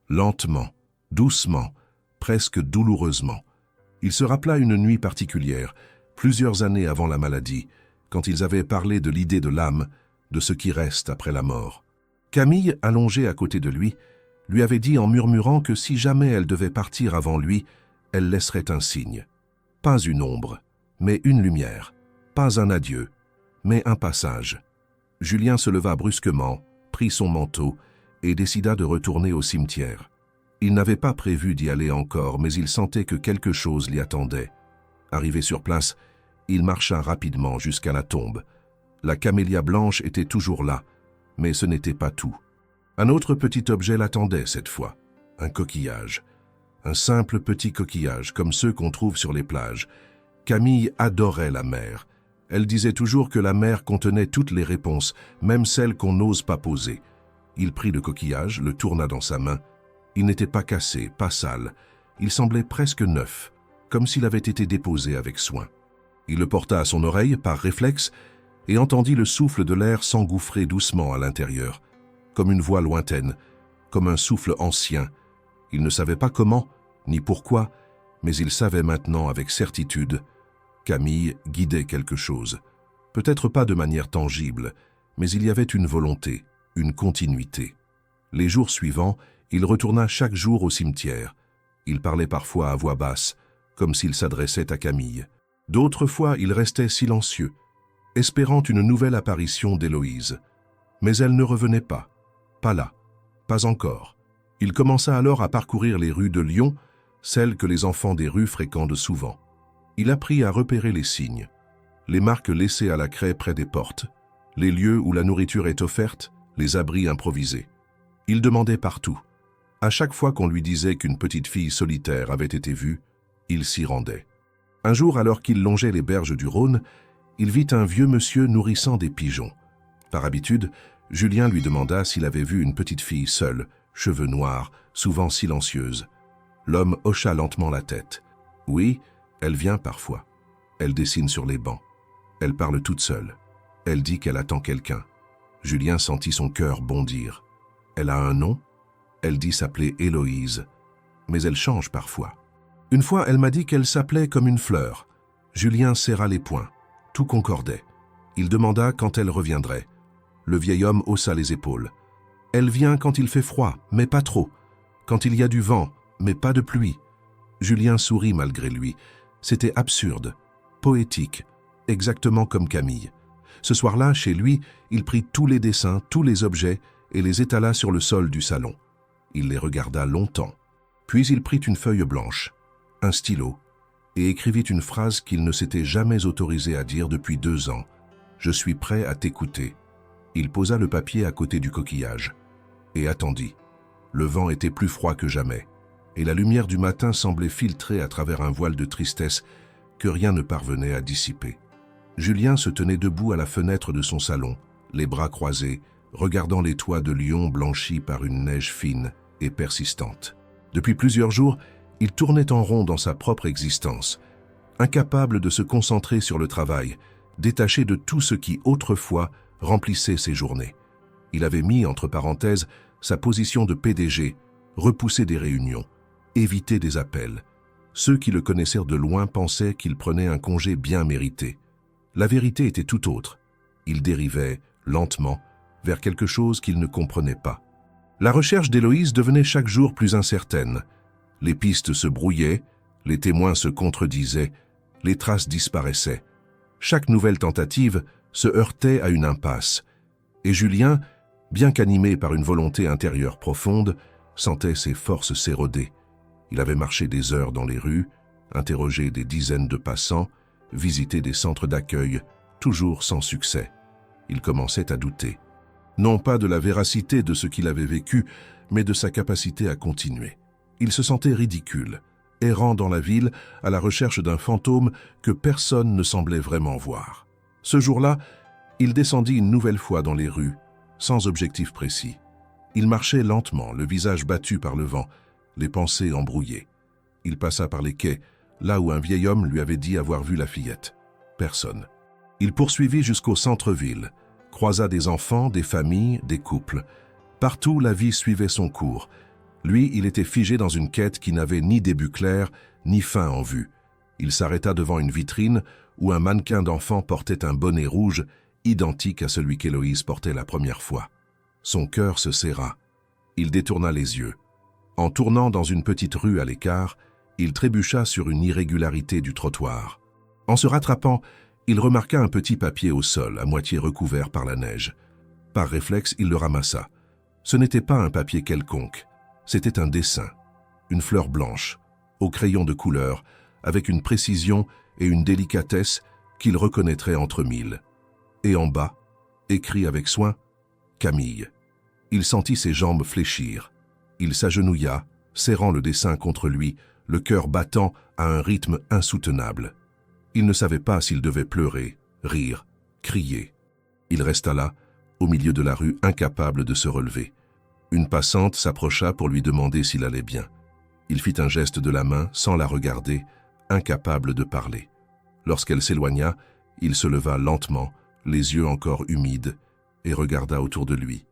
Lentement, doucement, presque douloureusement. Il se rappela une nuit particulière, plusieurs années avant la maladie, quand ils avaient parlé de l'idée de l'âme, de ce qui reste après la mort. Camille, allongée à côté de lui avait dit en murmurant que si jamais elle devait partir avant lui, elle laisserait un signe. Pas une ombre, mais une lumière. Pas un adieu, mais un passage. Julien se leva brusquement, prit son manteau et décida de retourner au cimetière. Il n'avait pas prévu d'y aller encore, mais il sentait que quelque chose l'y attendait. Arrivé sur place, il marcha rapidement jusqu'à la tombe. La camélia blanche était toujours là, mais ce n'était pas tout. Un autre petit objet l'attendait cette fois, un coquillage. Un simple petit coquillage, comme ceux qu'on trouve sur les plages. Camille adorait la mer. Elle disait toujours que la mer contenait toutes les réponses, même celles qu'on n'ose pas poser. Il prit le coquillage, le tourna dans sa main. Il n'était pas cassé, pas sale. Il semblait presque neuf, comme s'il avait été déposé avec soin. Il le porta à son oreille par réflexe et entendit le souffle de l'air s'engouffrer doucement à l'intérieur, comme une voix lointaine, comme un souffle ancien. Il ne savait pas comment, ni pourquoi, mais il savait maintenant avec certitude. Camille guidait quelque chose. Peut-être pas de manière tangible, mais il y avait une volonté, une continuité. Les jours suivants, il retourna chaque jour au cimetière. Il parlait parfois à voix basse, comme s'il s'adressait à Camille. D'autres fois, il restait silencieux, espérant une nouvelle apparition d'Héloïse. Mais elle ne revenait pas. Pas là. Pas encore. Il commença alors à parcourir les rues de Lyon, celles que les enfants des rues fréquentent souvent. Il apprit à repérer les signes, les marques laissées à la craie près des portes, les lieux où la nourriture est offerte, les abris improvisés. Il demandait partout. À chaque fois qu'on lui disait qu'une petite fille solitaire avait été vue, il s'y rendait. Un jour, alors qu'il longeait les berges du Rhône, il vit un vieux monsieur nourrissant des pigeons. Par habitude, Julien lui demanda s'il avait vu une petite fille seule, cheveux noirs, souvent silencieuse. L'homme hocha lentement la tête. Oui, elle vient parfois. Elle dessine sur les bancs. Elle parle toute seule. Elle dit qu'elle attend quelqu'un. Julien sentit son cœur bondir. Elle a un nom? Elle dit s'appeler Héloïse. Mais elle change parfois. Une fois, elle m'a dit qu'elle s'appelait comme une fleur. Julien serra les poings. Tout concordait. Il demanda quand elle reviendrait. Le vieil homme haussa les épaules. Elle vient quand il fait froid, mais pas trop. Quand il y a du vent, mais pas de pluie. Julien sourit malgré lui. C'était absurde, poétique, exactement comme Camille. Ce soir-là, chez lui, il prit tous les dessins, tous les objets et les étala sur le sol du salon. Il les regarda longtemps. Puis il prit une feuille blanche, un stylo, et écrivit une phrase qu'il ne s'était jamais autorisé à dire depuis 2 ans. « Je suis prêt à t'écouter ». Il posa le papier à côté du coquillage et attendit. Le vent était plus froid que jamais, et la lumière du matin semblait filtrer à travers un voile de tristesse que rien ne parvenait à dissiper. Julien se tenait debout à la fenêtre de son salon, les bras croisés, regardant les toits de Lyon blanchis par une neige fine et persistante. Depuis plusieurs jours, il tournait en rond dans sa propre existence, incapable de se concentrer sur le travail, détaché de tout ce qui, autrefois, remplissait ses journées. Il avait mis, entre parenthèses, sa position de PDG, repoussé des réunions, évité des appels. Ceux qui le connaissèrent de loin pensaient qu'il prenait un congé bien mérité. La vérité était tout autre. Il dérivait, lentement, vers quelque chose qu'il ne comprenait pas. La recherche d'Héloïse devenait chaque jour plus incertaine. Les pistes se brouillaient, les témoins se contredisaient, les traces disparaissaient. Chaque nouvelle tentative se heurtait à une impasse. Et Julien, bien qu'animé par une volonté intérieure profonde, sentait ses forces s'éroder. Il avait marché des heures dans les rues, interrogé des dizaines de passants, visité des centres d'accueil, toujours sans succès. Il commençait à douter. Non pas de la véracité de ce qu'il avait vécu, mais de sa capacité à continuer. Il se sentait ridicule, errant dans la ville à la recherche d'un fantôme que personne ne semblait vraiment voir. Ce jour-là, il descendit une nouvelle fois dans les rues, sans objectif précis. Il marchait lentement, le visage battu par le vent, les pensées embrouillées. Il passa par les quais, là où un vieil homme lui avait dit avoir vu la fillette. Personne. Il poursuivit jusqu'au centre-ville, croisa des enfants, des familles, des couples. Partout, la vie suivait son cours. Lui, il était figé dans une quête qui n'avait ni début clair, ni fin en vue. Il s'arrêta devant une vitrine où un mannequin d'enfant portait un bonnet rouge, identique à celui qu'Héloïse portait la première fois. Son cœur se serra. Il détourna les yeux. En tournant dans une petite rue à l'écart, il trébucha sur une irrégularité du trottoir. En se rattrapant, il remarqua un petit papier au sol, à moitié recouvert par la neige. Par réflexe, il le ramassa. Ce n'était pas un papier quelconque. C'était un dessin, une fleur blanche, au crayon de couleur, avec une précision et une délicatesse qu'il reconnaîtrait entre mille. Et en bas, écrit avec soin, « Camille ». Il sentit ses jambes fléchir. Il s'agenouilla, serrant le dessin contre lui, le cœur battant à un rythme insoutenable. Il ne savait pas s'il devait pleurer, rire, crier. Il resta là, au milieu de la rue, incapable de se relever. Une passante s'approcha pour lui demander s'il allait bien. Il fit un geste de la main sans la regarder, incapable de parler. Lorsqu'elle s'éloigna, il se leva lentement, les yeux encore humides, et regarda autour de lui.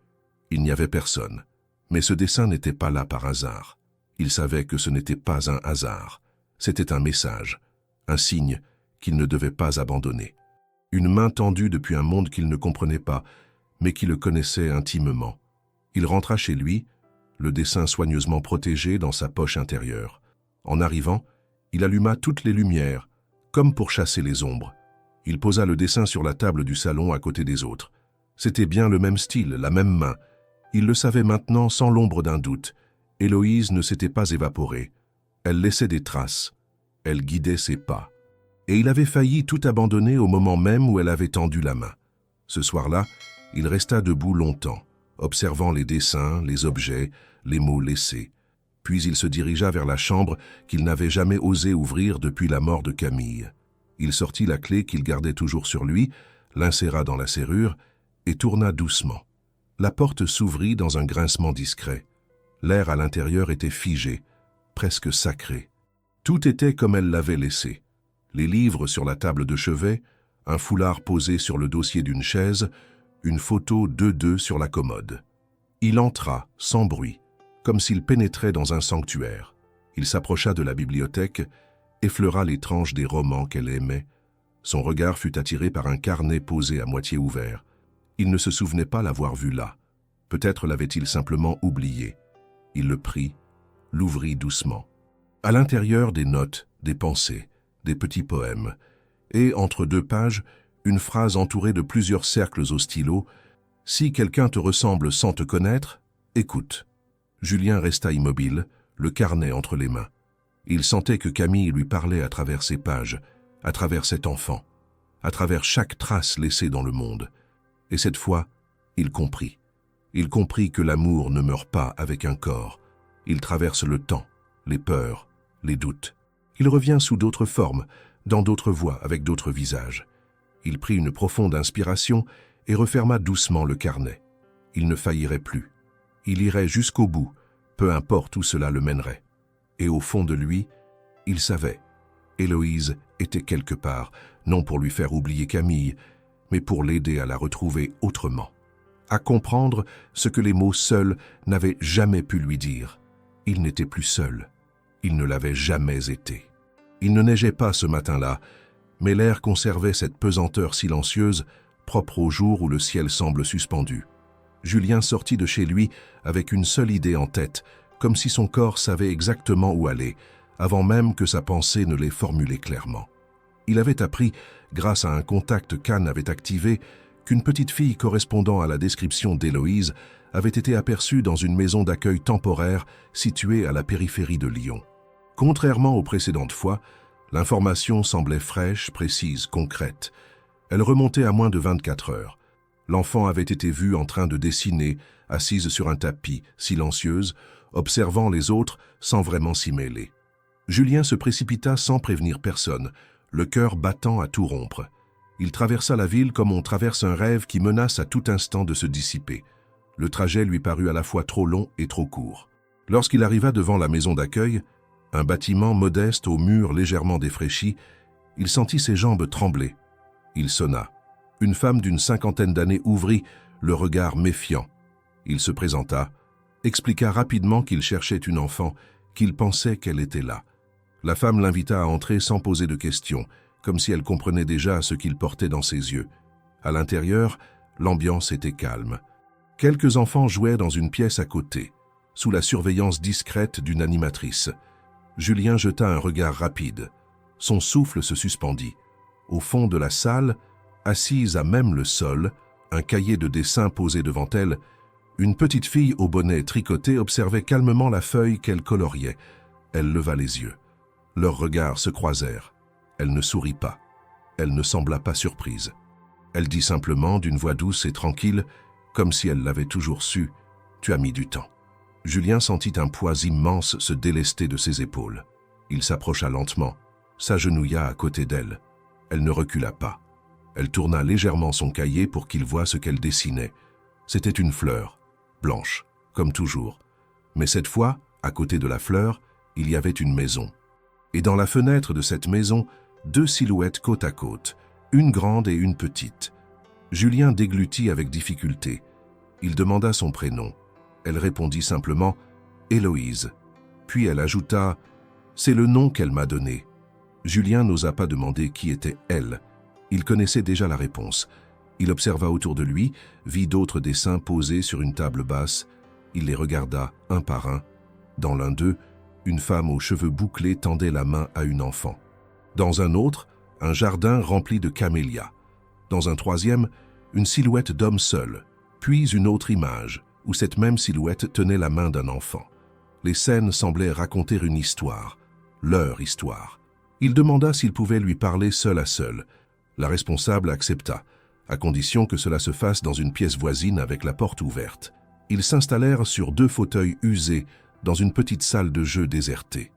Il n'y avait personne, Mais ce dessin n'était pas là par hasard. Il savait que ce n'était pas un hasard. C'était un message, un signe qu'il ne devait pas abandonner. Une main tendue depuis un monde qu'il ne comprenait pas, mais qui le connaissait intimement. Il rentra chez lui, le dessin soigneusement protégé dans sa poche intérieure. En arrivant, il alluma toutes les lumières, comme pour chasser les ombres. Il posa le dessin sur la table du salon à côté des autres. C'était bien le même style, la même main. Il le savait maintenant sans l'ombre d'un doute. Héloïse ne s'était pas évaporée. Elle laissait des traces. Elle guidait ses pas. Et il avait failli tout abandonner au moment même où elle avait tendu la main. Ce soir-là, il resta debout longtemps, observant les dessins, les objets, les mots laissés. Puis il se dirigea vers la chambre qu'il n'avait jamais osé ouvrir depuis la mort de Camille. Il sortit la clé qu'il gardait toujours sur lui, l'inséra dans la serrure et tourna doucement. La porte s'ouvrit dans un grincement discret. L'air à l'intérieur était figé, presque sacré. Tout était comme elle l'avait laissé. Les livres sur la table de chevet, un foulard posé sur le dossier d'une chaise, une photo d'eux sur la commode. Il entra, sans bruit, comme s'il pénétrait dans un sanctuaire. Il s'approcha de la bibliothèque, effleura les tranches des romans qu'elle aimait. Son regard fut attiré par un carnet posé à moitié ouvert. Il ne se souvenait pas l'avoir vu là. Peut-être l'avait-il simplement oublié. Il le prit, l'ouvrit doucement. À l'intérieur, des notes, des pensées, des petits poèmes, et, entre deux pages, une phrase entourée de plusieurs cercles au stylo. « Si quelqu'un te ressemble sans te connaître, écoute. » Julien resta immobile, le carnet entre les mains. Il sentait que Camille lui parlait à travers ces pages, à travers cet enfant, à travers chaque trace laissée dans le monde. Et cette fois, il comprit. Il comprit que l'amour ne meurt pas avec un corps. Il traverse le temps, les peurs, les doutes. Il revient sous d'autres formes, dans d'autres voies, avec d'autres visages. Il prit une profonde inspiration et referma doucement le carnet. Il ne faillirait plus. Il irait jusqu'au bout, peu importe où cela le mènerait. Et au fond de lui, il savait. Héloïse était quelque part, non pour lui faire oublier Camille, mais pour l'aider à la retrouver autrement. À comprendre ce que les mots seuls n'avaient jamais pu lui dire. Il n'était plus seul. Il ne l'avait jamais été. Il ne neigeait pas ce matin-là, mais l'air conservait cette pesanteur silencieuse, propre au jour où le ciel semble suspendu. Julien sortit de chez lui avec une seule idée en tête, comme si son corps savait exactement où aller, avant même que sa pensée ne l'ait formulée clairement. Il avait appris, grâce à un contact qu'Anne avait activé, qu'une petite fille correspondant à la description d'Héloïse avait été aperçue dans une maison d'accueil temporaire située à la périphérie de Lyon. Contrairement aux précédentes fois, l'information semblait fraîche, précise, concrète. Elle remontait à moins de 24 heures. L'enfant avait été vu en train de dessiner, assise sur un tapis, silencieuse, observant les autres sans vraiment s'y mêler. Julien se précipita sans prévenir personne, le cœur battant à tout rompre. Il traversa la ville comme on traverse un rêve qui menace à tout instant de se dissiper. Le trajet lui parut à la fois trop long et trop court. Lorsqu'il arriva devant la maison d'accueil, un bâtiment modeste aux murs légèrement défraîchis, il sentit ses jambes trembler. Il sonna. Une femme d'une 50aine d'années ouvrit, le regard méfiant. Il se présenta, expliqua rapidement qu'il cherchait une enfant, qu'il pensait qu'elle était là. La femme l'invita à entrer sans poser de questions, comme si elle comprenait déjà ce qu'il portait dans ses yeux. À l'intérieur, l'ambiance était calme. Quelques enfants jouaient dans une pièce à côté, sous la surveillance discrète d'une animatrice. Julien jeta un regard rapide. Son souffle se suspendit. Au fond de la salle, assise à même le sol, un cahier de dessin posé devant elle, une petite fille au bonnet tricoté observait calmement la feuille qu'elle coloriait. Elle leva les yeux. Leurs regards se croisèrent. Elle ne sourit pas. Elle ne sembla pas surprise. Elle dit simplement d'une voix douce et tranquille, comme si elle l'avait toujours su, « Tu as mis du temps ». Julien sentit un poids immense se délester de ses épaules. Il s'approcha lentement, s'agenouilla à côté d'elle. Elle ne recula pas. Elle tourna légèrement son cahier pour qu'il voie ce qu'elle dessinait. C'était une fleur, blanche, comme toujours. Mais cette fois, à côté de la fleur, il y avait une maison. Et dans la fenêtre de cette maison, deux silhouettes côte à côte, une grande et une petite. Julien déglutit avec difficulté. Il demanda son prénom. Elle répondit simplement « Héloïse ». Puis elle ajouta « C'est le nom qu'elle m'a donné ». Julien n'osa pas demander qui était elle. Il connaissait déjà la réponse. Il observa autour de lui, vit d'autres dessins posés sur une table basse. Il les regarda un par un. Dans l'un d'eux, une femme aux cheveux bouclés tendait la main à une enfant. Dans un autre, un jardin rempli de camélias. Dans un troisième, une silhouette d'homme seul, puis une autre image, où cette même silhouette tenait la main d'un enfant. Les scènes semblaient raconter une histoire, leur histoire. Il demanda s'il pouvait lui parler seul à seul. La responsable accepta, à condition que cela se fasse dans une pièce voisine avec la porte ouverte. Ils s'installèrent sur 2 fauteuils usés dans une petite salle de jeu désertée.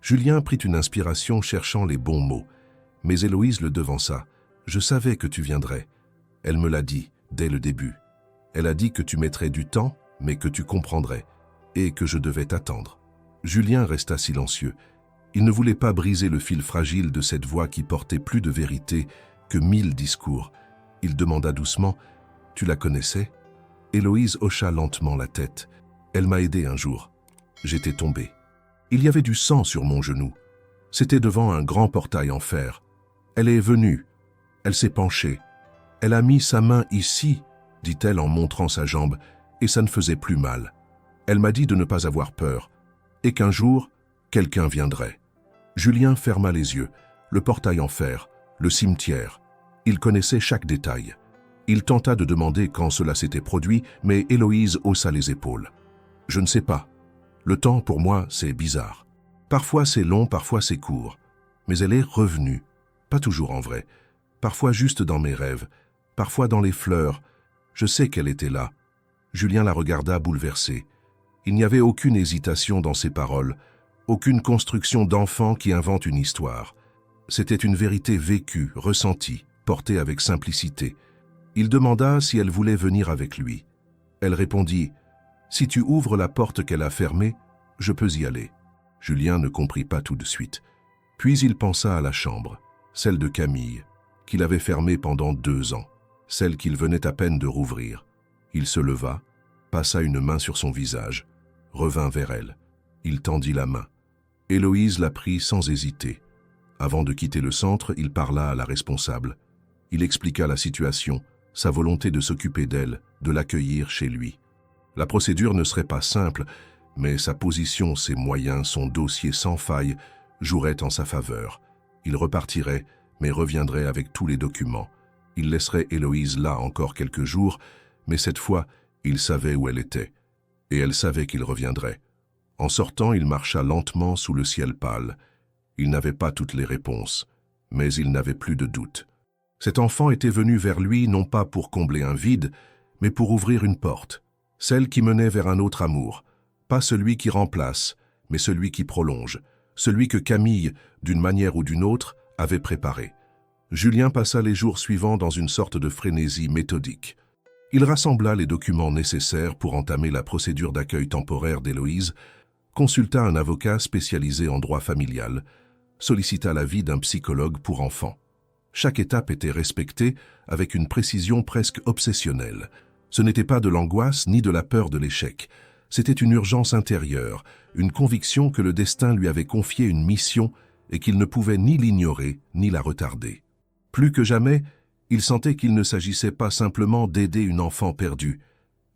Julien prit une inspiration cherchant les bons mots, mais Héloïse le devança. « Je savais que tu viendrais. Elle me l'a dit dès le début. Elle a dit que tu mettrais du temps, mais que tu comprendrais, et que je devais t'attendre. » Julien resta silencieux. Il ne voulait pas briser le fil fragile de cette voix qui portait plus de vérité que 1000 discours. Il demanda doucement « Tu la connaissais ?» Héloïse hocha lentement la tête. « Elle m'a aidé un jour. J'étais tombé. Il y avait du sang sur mon genou. C'était devant un grand portail en fer. Elle est venue. Elle s'est penchée. Elle a mis sa main ici, dit-elle en montrant sa jambe, et ça ne faisait plus mal. Elle m'a dit de ne pas avoir peur, et qu'un jour, quelqu'un viendrait. » Julien ferma les yeux. Le portail en fer, le cimetière. Il connaissait chaque détail. Il tenta de demander quand cela s'était produit, mais Héloïse haussa les épaules. « Je ne sais pas. Le temps, pour moi, c'est bizarre. Parfois c'est long, parfois c'est court. Mais elle est revenue. Pas toujours en vrai. Parfois juste dans mes rêves. Parfois dans les fleurs. Je sais qu'elle était là. » Julien la regarda bouleversé. Il n'y avait aucune hésitation dans ses paroles, aucune construction d'enfant qui invente une histoire. C'était une vérité vécue, ressentie, portée avec simplicité. Il demanda si elle voulait venir avec lui. Elle répondit « Si tu ouvres la porte qu'elle a fermée, je peux y aller. » Julien ne comprit pas tout de suite. Puis il pensa à la chambre, celle de Camille, qu'il avait fermée pendant 2 ans, celle qu'il venait à peine de rouvrir. Il se leva, passa une main sur son visage, revint vers elle. Il tendit la main. Héloïse la prit sans hésiter. Avant de quitter le centre, il parla à la responsable. Il expliqua la situation, sa volonté de s'occuper d'elle, de l'accueillir chez lui. La procédure ne serait pas simple, mais sa position, ses moyens, son dossier sans faille joueraient en sa faveur. Il repartirait, mais reviendrait avec tous les documents. Il laisserait Héloïse là encore quelques jours, mais cette fois, il savait où elle était, et elle savait qu'il reviendrait. En sortant, il marcha lentement sous le ciel pâle. Il n'avait pas toutes les réponses, mais il n'avait plus de doute. Cet enfant était venu vers lui non pas pour combler un vide, mais pour ouvrir une porte, celle qui menait vers un autre amour, pas celui qui remplace, mais celui qui prolonge, celui que Camille, d'une manière ou d'une autre, avait préparé. Julien passa les jours suivants dans une sorte de frénésie méthodique. Il rassembla les documents nécessaires pour entamer la procédure d'accueil temporaire d'Héloïse, consulta un avocat spécialisé en droit familial, sollicita l'avis d'un psychologue pour enfants. Chaque étape était respectée avec une précision presque obsessionnelle. Ce n'était pas de l'angoisse ni de la peur de l'échec. C'était une urgence intérieure, une conviction que le destin lui avait confié une mission et qu'il ne pouvait ni l'ignorer ni la retarder. Plus que jamais, il sentait qu'il ne s'agissait pas simplement d'aider une enfant perdue,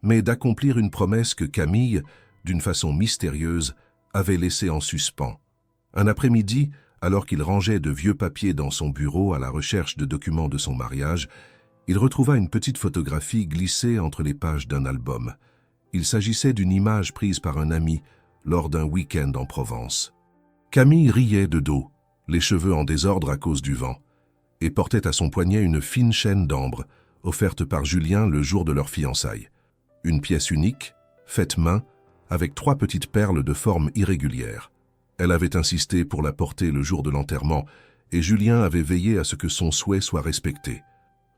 mais d'accomplir une promesse que Camille, d'une façon mystérieuse, avait laissée en suspens. Un après-midi, alors qu'il rangeait de vieux papiers dans son bureau à la recherche de documents de son mariage, il retrouva une petite photographie glissée entre les pages d'un album. Il s'agissait d'une image prise par un ami lors d'un week-end en Provence. Camille riait de dos, les cheveux en désordre à cause du vent, et portait à son poignet une fine chaîne d'ambre, offerte par Julien le jour de leur fiançailles. Une pièce unique, faite main, avec 3 petites perles de forme irrégulière. Elle avait insisté pour la porter le jour de l'enterrement, et Julien avait veillé à ce que son souhait soit respecté.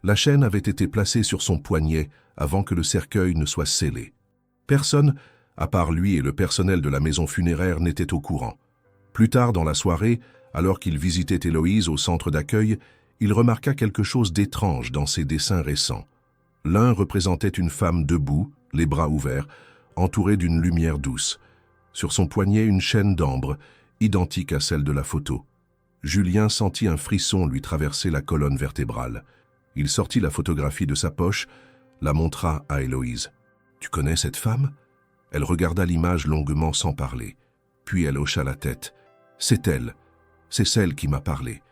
La chaîne avait été placée sur son poignet avant que le cercueil ne soit scellé. Personne, à part lui et le personnel de la maison funéraire, n'était au courant. Plus tard dans la soirée, alors qu'il visitait Héloïse au centre d'accueil, il remarqua quelque chose d'étrange dans ses dessins récents. L'un représentait une femme debout, les bras ouverts, entourée d'une lumière douce. Sur son poignet, une chaîne d'ambre, identique à celle de la photo. Julien sentit un frisson lui traverser la colonne vertébrale. Il sortit la photographie de sa poche, la montra à Héloïse. « Tu connais cette femme ?» Elle regarda l'image longuement sans parler. Puis elle hocha la tête. « C'est elle. C'est celle qui m'a parlé.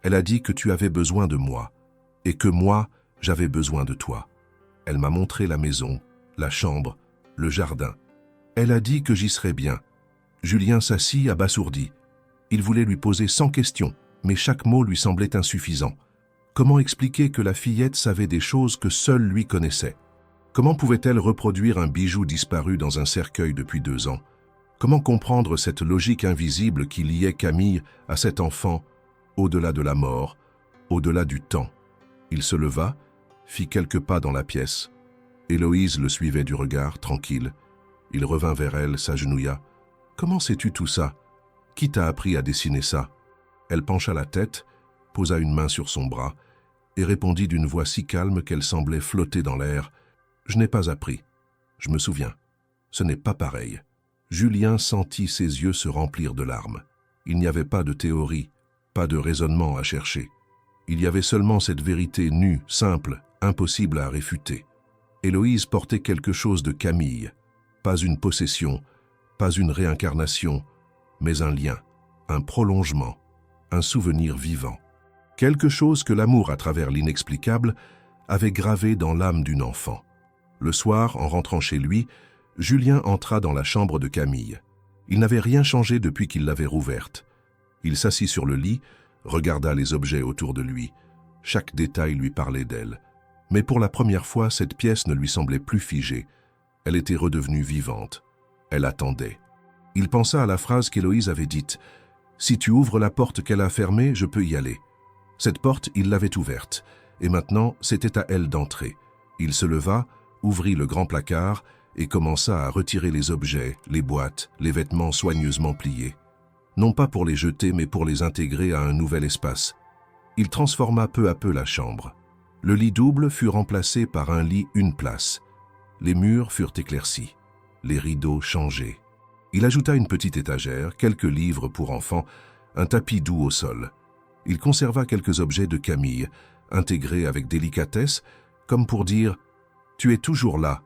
Elle a dit que tu avais besoin de moi, et que moi, j'avais besoin de toi. Elle m'a montré la maison, la chambre, le jardin. Elle a dit que j'y serais bien. » Julien s'assit abasourdi. Il voulait lui poser 100 questions, mais chaque mot lui semblait insuffisant. Comment expliquer que la fillette savait des choses que seul lui connaissait? Comment pouvait-elle reproduire un bijou disparu dans un cercueil depuis 2 ans? Comment comprendre cette logique invisible qui liait Camille à cet enfant, au-delà de la mort, au-delà du temps? Il se leva, fit quelques pas dans la pièce. Héloïse le suivait du regard, tranquille. Il revint vers elle, s'agenouilla. « Comment sais-tu tout ça? Qui t'a appris à dessiner ça ?» Elle pencha la tête, posa une main sur son bras et répondit d'une voix si calme qu'elle semblait flotter dans l'air. « Je n'ai pas appris. Je me souviens. Ce n'est pas pareil. » Julien sentit ses yeux se remplir de larmes. Il n'y avait pas de théorie, pas de raisonnement à chercher. Il y avait seulement cette vérité nue, simple, impossible à réfuter. Héloïse portait quelque chose de Camille. Pas une possession, pas une réincarnation, mais un lien, un prolongement, un souvenir vivant. Quelque chose que l'amour, à travers l'inexplicable, avait gravé dans l'âme d'une enfant. Le soir, en rentrant chez lui, Julien entra dans la chambre de Camille. Il n'avait rien changé depuis qu'il l'avait rouverte. Il s'assit sur le lit, regarda les objets autour de lui. Chaque détail lui parlait d'elle. Mais pour la première fois, cette pièce ne lui semblait plus figée. Elle était redevenue vivante. Elle attendait. Il pensa à la phrase qu'Héloïse avait dite. « Si tu ouvres la porte qu'elle a fermée, je peux y aller. » Cette porte, il l'avait ouverte, et maintenant, c'était à elle d'entrer. Il se leva, ouvrit le grand placard et commença à retirer les objets, les boîtes, les vêtements soigneusement pliés. Non pas pour les jeter, mais pour les intégrer à un nouvel espace. Il transforma peu à peu la chambre. Le lit double fut remplacé par un lit une place. Les murs furent éclaircis, les rideaux changés. Il ajouta une petite étagère, quelques livres pour enfants, un tapis doux au sol. Il conserva quelques objets de Camille, intégrés avec délicatesse, comme pour dire « Tu es toujours là,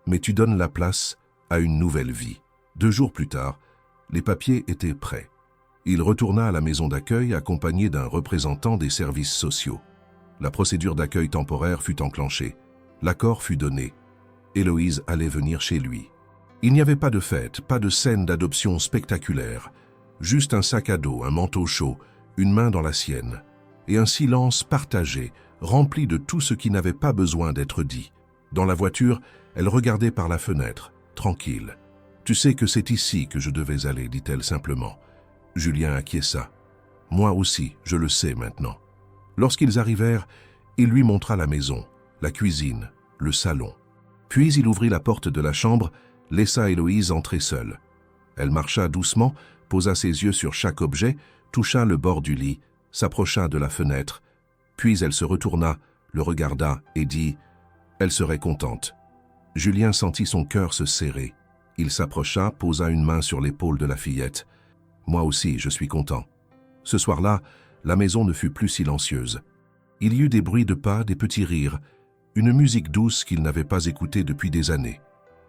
mais tu donnes la place à une nouvelle vie. » 2 jours plus tard, les papiers étaient prêts. Il retourna à la maison d'accueil accompagné d'un représentant des services sociaux. La procédure d'accueil temporaire fut enclenchée. L'accord fut donné. Héloïse allait venir chez lui. Il n'y avait pas de fête, pas de scène d'adoption spectaculaire. Juste un sac à dos, un manteau chaud, une main dans la sienne, et un silence partagé, rempli de tout ce qui n'avait pas besoin d'être dit. Dans la voiture, elle regardait par la fenêtre, tranquille. « Tu sais que c'est ici que je devais aller, dit-elle simplement. Julien acquiesça. « Moi aussi, je le sais maintenant. » Lorsqu'ils arrivèrent, il lui montra la maison, la cuisine, le salon. Puis il ouvrit la porte de la chambre, laissa Héloïse entrer seule. Elle marcha doucement, posa ses yeux sur chaque objet, toucha le bord du lit, s'approcha de la fenêtre. Puis elle se retourna, le regarda et dit « Elle serait contente. » Julien sentit son cœur se serrer. Il s'approcha, posa une main sur l'épaule de la fillette. « Moi aussi, je suis content. » Ce soir-là, la maison ne fut plus silencieuse. Il y eut des bruits de pas, des petits rires, une musique douce qu'il n'avait pas écoutée depuis des années.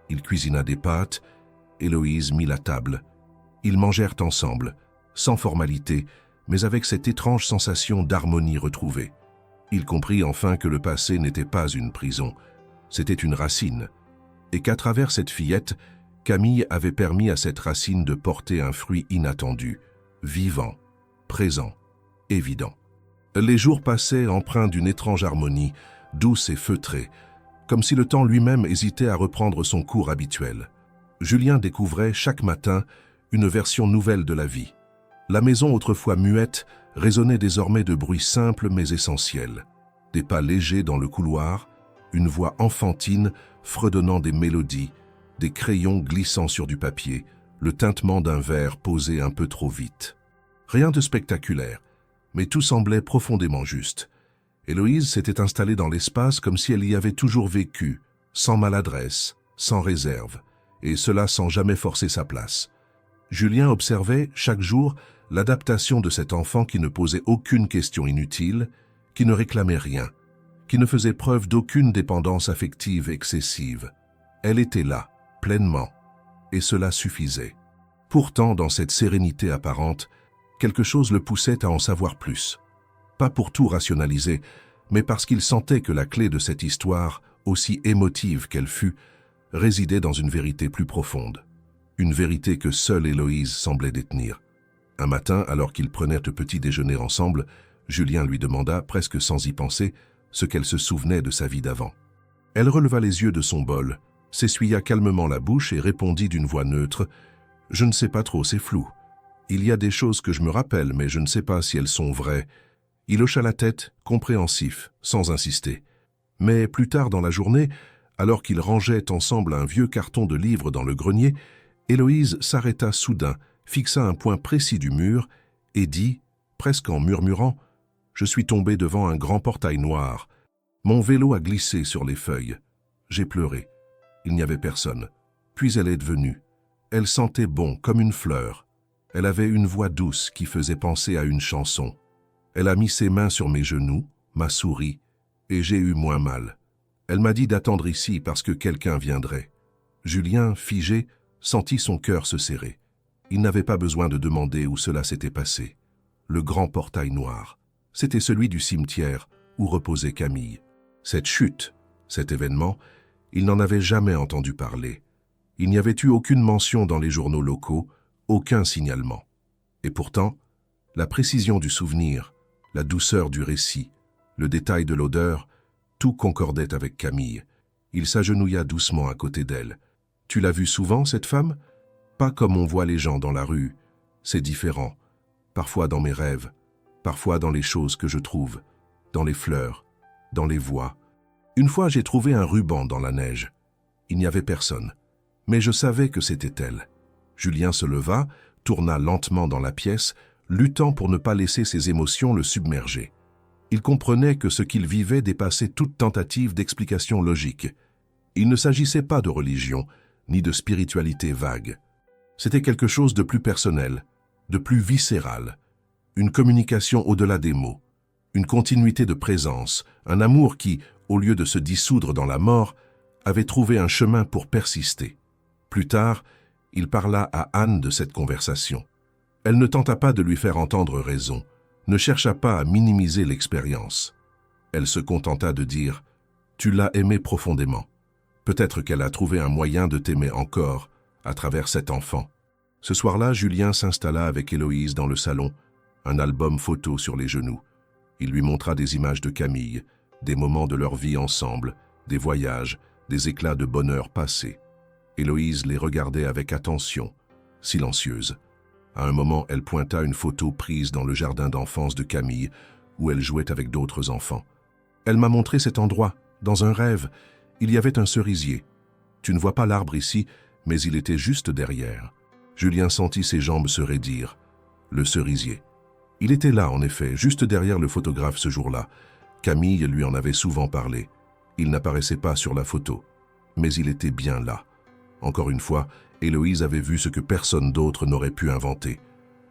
Il cuisina des pâtes, Héloïse mit la table. Ils mangèrent ensemble, sans formalité, mais avec cette étrange sensation d'harmonie retrouvée. Il comprit enfin que le passé n'était pas une prison, c'était une racine, et qu'à travers cette fillette, Camille avait permis à cette racine de porter un fruit inattendu, vivant, présent, évident. Les jours passaient empreints d'une étrange harmonie, douce et feutrée, comme si le temps lui-même hésitait à reprendre son cours habituel. Julien découvrait chaque matin une version nouvelle de la vie. La maison autrefois muette résonnait désormais de bruits simples mais essentiels. Des pas légers dans le couloir, une voix enfantine fredonnant des mélodies, des crayons glissant sur du papier, le tintement d'un verre posé un peu trop vite. Rien de spectaculaire, mais tout semblait profondément juste. Héloïse s'était installée dans l'espace comme si elle y avait toujours vécu, sans maladresse, sans réserve, et cela sans jamais forcer sa place. Julien observait, chaque jour, l'adaptation de cet enfant qui ne posait aucune question inutile, qui ne réclamait rien, qui ne faisait preuve d'aucune dépendance affective excessive. Elle était là, pleinement, et cela suffisait. Pourtant, dans cette sérénité apparente, quelque chose le poussait à en savoir plus. Pas pour tout rationaliser, mais parce qu'il sentait que la clé de cette histoire, aussi émotive qu'elle fût, résidait dans une vérité plus profonde. Une vérité que seule Héloïse semblait détenir. Un matin, alors qu'ils prenaient le petit déjeuner ensemble, Julien lui demanda, presque sans y penser, ce qu'elle se souvenait de sa vie d'avant. Elle releva les yeux de son bol, s'essuya calmement la bouche et répondit d'une voix neutre « Je ne sais pas trop, c'est flou. Il y a des choses que je me rappelle, mais je ne sais pas si elles sont vraies. » Il hocha la tête, compréhensif, sans insister. Mais plus tard dans la journée, alors qu'ils rangeaient ensemble un vieux carton de livres dans le grenier, Héloïse s'arrêta soudain, fixa un point précis du mur et dit, presque en murmurant, « Je suis tombée devant un grand portail noir. Mon vélo a glissé sur les feuilles. J'ai pleuré. Il n'y avait personne. Puis elle est venue. Elle sentait bon comme une fleur. Elle avait une voix douce qui faisait penser à une chanson. Elle a mis ses mains sur mes genoux, m'a souri, et j'ai eu moins mal. Elle m'a dit d'attendre ici parce que quelqu'un viendrait. » Julien, figé, sentit son cœur se serrer. Il n'avait pas besoin de demander où cela s'était passé. Le grand portail noir, c'était celui du cimetière où reposait Camille. Cette chute, cet événement, il n'en avait jamais entendu parler. Il n'y avait eu aucune mention dans les journaux locaux, aucun signalement. Et pourtant, la précision du souvenir, la douceur du récit, le détail de l'odeur, tout concordait avec Camille. Il s'agenouilla doucement à côté d'elle. « Tu l'as vue souvent, cette femme ? Pas comme on voit les gens dans la rue. C'est différent. Parfois dans mes rêves, parfois dans les choses que je trouve, dans les fleurs, dans les voix. Une fois, j'ai trouvé un ruban dans la neige. Il n'y avait personne, mais je savais que c'était elle. » Julien se leva, tourna lentement dans la pièce, luttant pour ne pas laisser ses émotions le submerger. Il comprenait que ce qu'il vivait dépassait toute tentative d'explication logique. Il ne s'agissait pas de religion, ni de spiritualité vague. C'était quelque chose de plus personnel, de plus viscéral, une communication au-delà des mots, une continuité de présence, un amour qui, au lieu de se dissoudre dans la mort, avait trouvé un chemin pour persister. Plus tard, il parla à Anne de cette conversation. Elle ne tenta pas de lui faire entendre raison, ne chercha pas à minimiser l'expérience. Elle se contenta de dire « Tu l'as aimé profondément. Peut-être qu'elle a trouvé un moyen de t'aimer encore, à travers cet enfant. » Ce soir-là, Julien s'installa avec Héloïse dans le salon, un album photo sur les genoux. Il lui montra des images de Camille, des moments de leur vie ensemble, des voyages, des éclats de bonheur passés. Héloïse les regardait avec attention, silencieuse. À un moment, elle pointa une photo prise dans le jardin d'enfance de Camille, où elle jouait avec d'autres enfants. « Elle m'a montré cet endroit, dans un rêve. Il y avait un cerisier. Tu ne vois pas l'arbre ici, mais il était juste derrière. » Julien sentit ses jambes se raidir. Le cerisier. Il était là, en effet, juste derrière le photographe ce jour-là. Camille lui en avait souvent parlé. Il n'apparaissait pas sur la photo, mais il était bien là. Encore une fois, Héloïse avait vu ce que personne d'autre n'aurait pu inventer.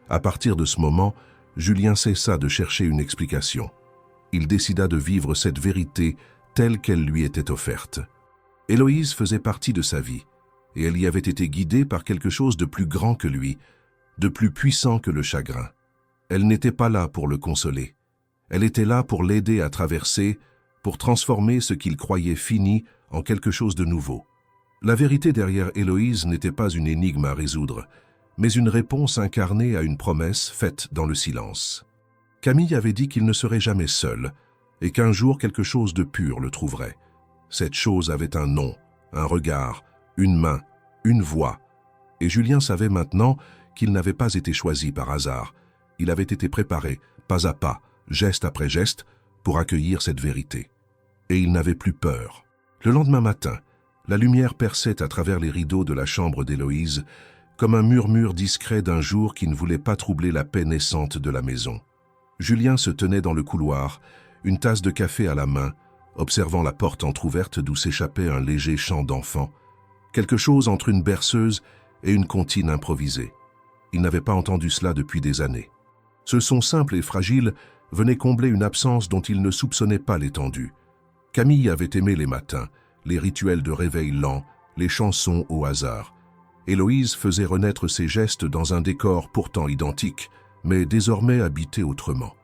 À partir de ce moment, Julien cessa de chercher une explication. Il décida de vivre cette vérité telle qu'elle lui était offerte. Héloïse faisait partie de sa vie, et elle y avait été guidée par quelque chose de plus grand que lui, de plus puissant que le chagrin. Elle n'était pas là pour le consoler. Elle était là pour l'aider à traverser, pour transformer ce qu'il croyait fini en quelque chose de nouveau. La vérité derrière Héloïse n'était pas une énigme à résoudre, mais une réponse incarnée à une promesse faite dans le silence. Camille avait dit qu'il ne serait jamais seul, et qu'un jour quelque chose de pur le trouverait. Cette chose avait un nom, un regard, une main, une voix, et Julien savait maintenant qu'il n'avait pas été choisi par hasard. Il avait été préparé, pas à pas, geste après geste, pour accueillir cette vérité. Et il n'avait plus peur. Le lendemain matin, la lumière perçait à travers les rideaux de la chambre d'Héloïse, comme un murmure discret d'un jour qui ne voulait pas troubler la paix naissante de la maison. Julien se tenait dans le couloir, une tasse de café à la main, observant la porte entr'ouverte d'où s'échappait un léger chant d'enfant. quelque chose entre une berceuse et une comptine improvisée. Il n'avait pas entendu cela depuis des années. Ce son simple et fragile venait combler une absence dont il ne soupçonnait pas l'étendue. Camille avait aimé les matins, les rituels de réveil lent, les chansons au hasard. Héloïse faisait renaître ses gestes dans un décor pourtant identique, mais désormais habité autrement.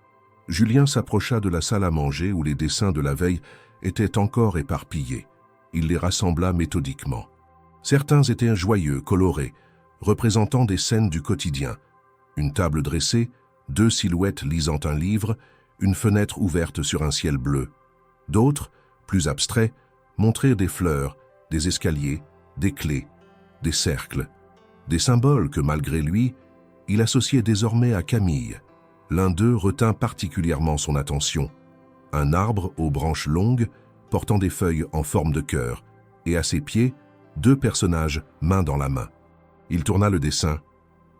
Julien s'approcha de la salle à manger où les dessins de la veille étaient encore éparpillés. Il les rassembla méthodiquement. Certains étaient joyeux, colorés, représentant des scènes du quotidien. Une table dressée, 2 silhouettes lisant un livre, une fenêtre ouverte sur un ciel bleu. D'autres, plus abstraits, montraient des fleurs, des escaliers, des clés, des cercles, des symboles que, malgré lui, il associait désormais à Camille. L'un d'eux retint particulièrement son attention. Un arbre aux branches longues, portant des feuilles en forme de cœur, et à ses pieds, 2 personnages main dans la main. Il tourna le dessin.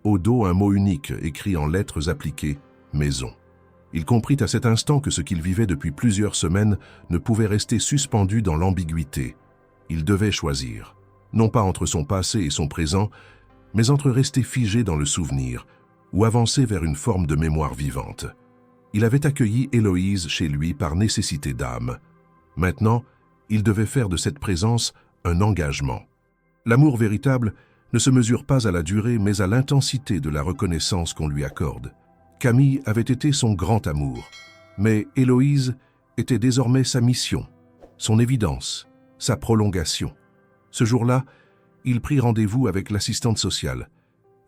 Au dos, un mot unique, écrit en lettres appliquées, « maison ». Il comprit à cet instant que ce qu'il vivait depuis plusieurs semaines ne pouvait rester suspendu dans l'ambiguïté. Il devait choisir, non pas entre son passé et son présent, mais entre rester figé dans le souvenir ou avancer vers une forme de mémoire vivante. Il avait accueilli Héloïse chez lui par nécessité d'âme. Maintenant, il devait faire de cette présence un engagement. L'amour véritable ne se mesure pas à la durée, mais à l'intensité de la reconnaissance qu'on lui accorde. Camille avait été son grand amour, mais Héloïse était désormais sa mission, son évidence, sa prolongation. Ce jour-là, il prit rendez-vous avec l'assistante sociale.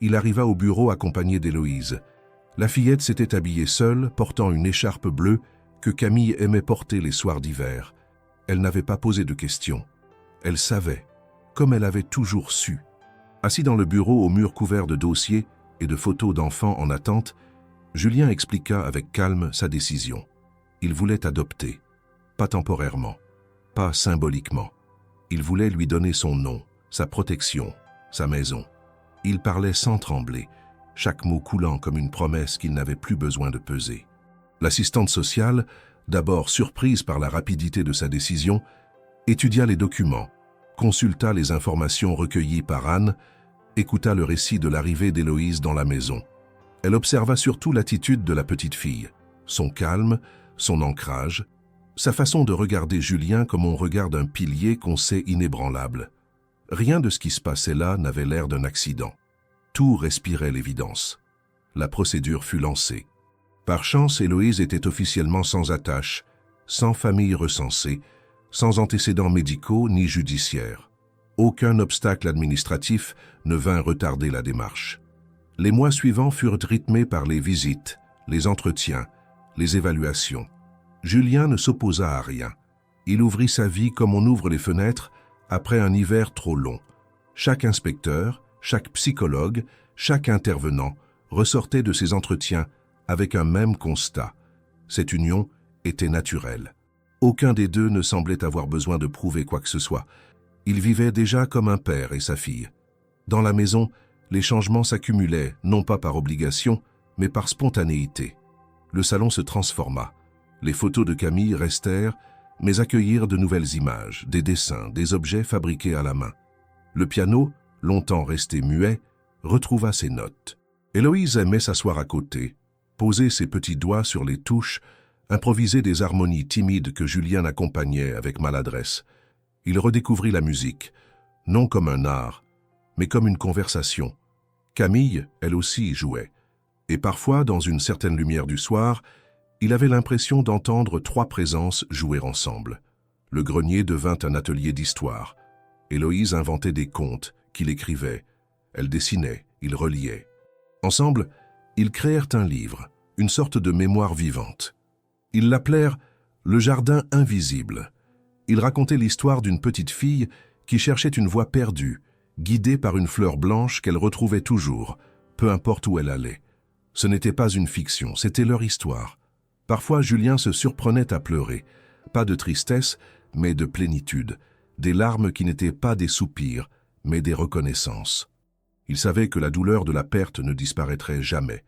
Il arriva au bureau accompagné d'Héloïse. La fillette s'était habillée seule, portant une écharpe bleue que Camille aimait porter les soirs d'hiver. Elle n'avait pas posé de questions. Elle savait, comme elle avait toujours su. Assis dans le bureau au mur couvert de dossiers et de photos d'enfants en attente, Julien expliqua avec calme sa décision. Il voulait adopter, pas temporairement, pas symboliquement. Il voulait lui donner son nom, sa protection, sa maison. Il parlait sans trembler, chaque mot coulant comme une promesse qu'il n'avait plus besoin de peser. L'assistante sociale, d'abord surprise par la rapidité de sa décision, étudia les documents, consulta les informations recueillies par Anne, écouta le récit de l'arrivée d'Héloïse dans la maison. Elle observa surtout l'attitude de la petite fille, son calme, son ancrage, sa façon de regarder Julien comme on regarde un pilier qu'on sait inébranlable. Rien de ce qui se passait là n'avait l'air d'un accident. Tout respirait l'évidence. La procédure fut lancée. Par chance, Héloïse était officiellement sans attache, sans famille recensée, sans antécédents médicaux ni judiciaires. Aucun obstacle administratif ne vint retarder la démarche. Les mois suivants furent rythmés par les visites, les entretiens, les évaluations. Julien ne s'opposa à rien. Il ouvrit sa vie comme on ouvre les fenêtres après un hiver trop long. Chaque inspecteur, chaque psychologue, chaque intervenant ressortait de ces entretiens avec un même constat. Cette union était naturelle. Aucun des deux ne semblait avoir besoin de prouver quoi que ce soit. Ils vivaient déjà comme un père et sa fille. Dans la maison, les changements s'accumulaient, non pas par obligation, mais par spontanéité. Le salon se transforma. Les photos de Camille restèrent, mais accueillirent de nouvelles images, des dessins, des objets fabriqués à la main. Le piano, longtemps resté muet, retrouva ses notes. Héloïse aimait s'asseoir à côté, poser ses petits doigts sur les touches, improviser des harmonies timides que Julien accompagnait avec maladresse. Il redécouvrit la musique, non comme un art, mais comme une conversation. Camille, elle aussi, jouait. Et parfois, dans une certaine lumière du soir, il avait l'impression d'entendre 3 présences jouer ensemble. Le grenier devint un atelier d'histoire. Héloïse inventait des contes qu'il écrivait. Elle dessinait, il reliait. Ensemble, ils créèrent un livre, une sorte de mémoire vivante. Ils l'appelèrent « Le jardin invisible ». Ils racontaient l'histoire d'une petite fille qui cherchait une voie perdue, guidée par une fleur blanche qu'elle retrouvait toujours, peu importe où elle allait. Ce n'était pas une fiction, c'était leur histoire. Parfois, Julien se surprenait à pleurer, pas de tristesse, mais de plénitude, des larmes qui n'étaient pas des soupirs, mais des reconnaissances. Il savait que la douleur de la perte ne disparaîtrait jamais,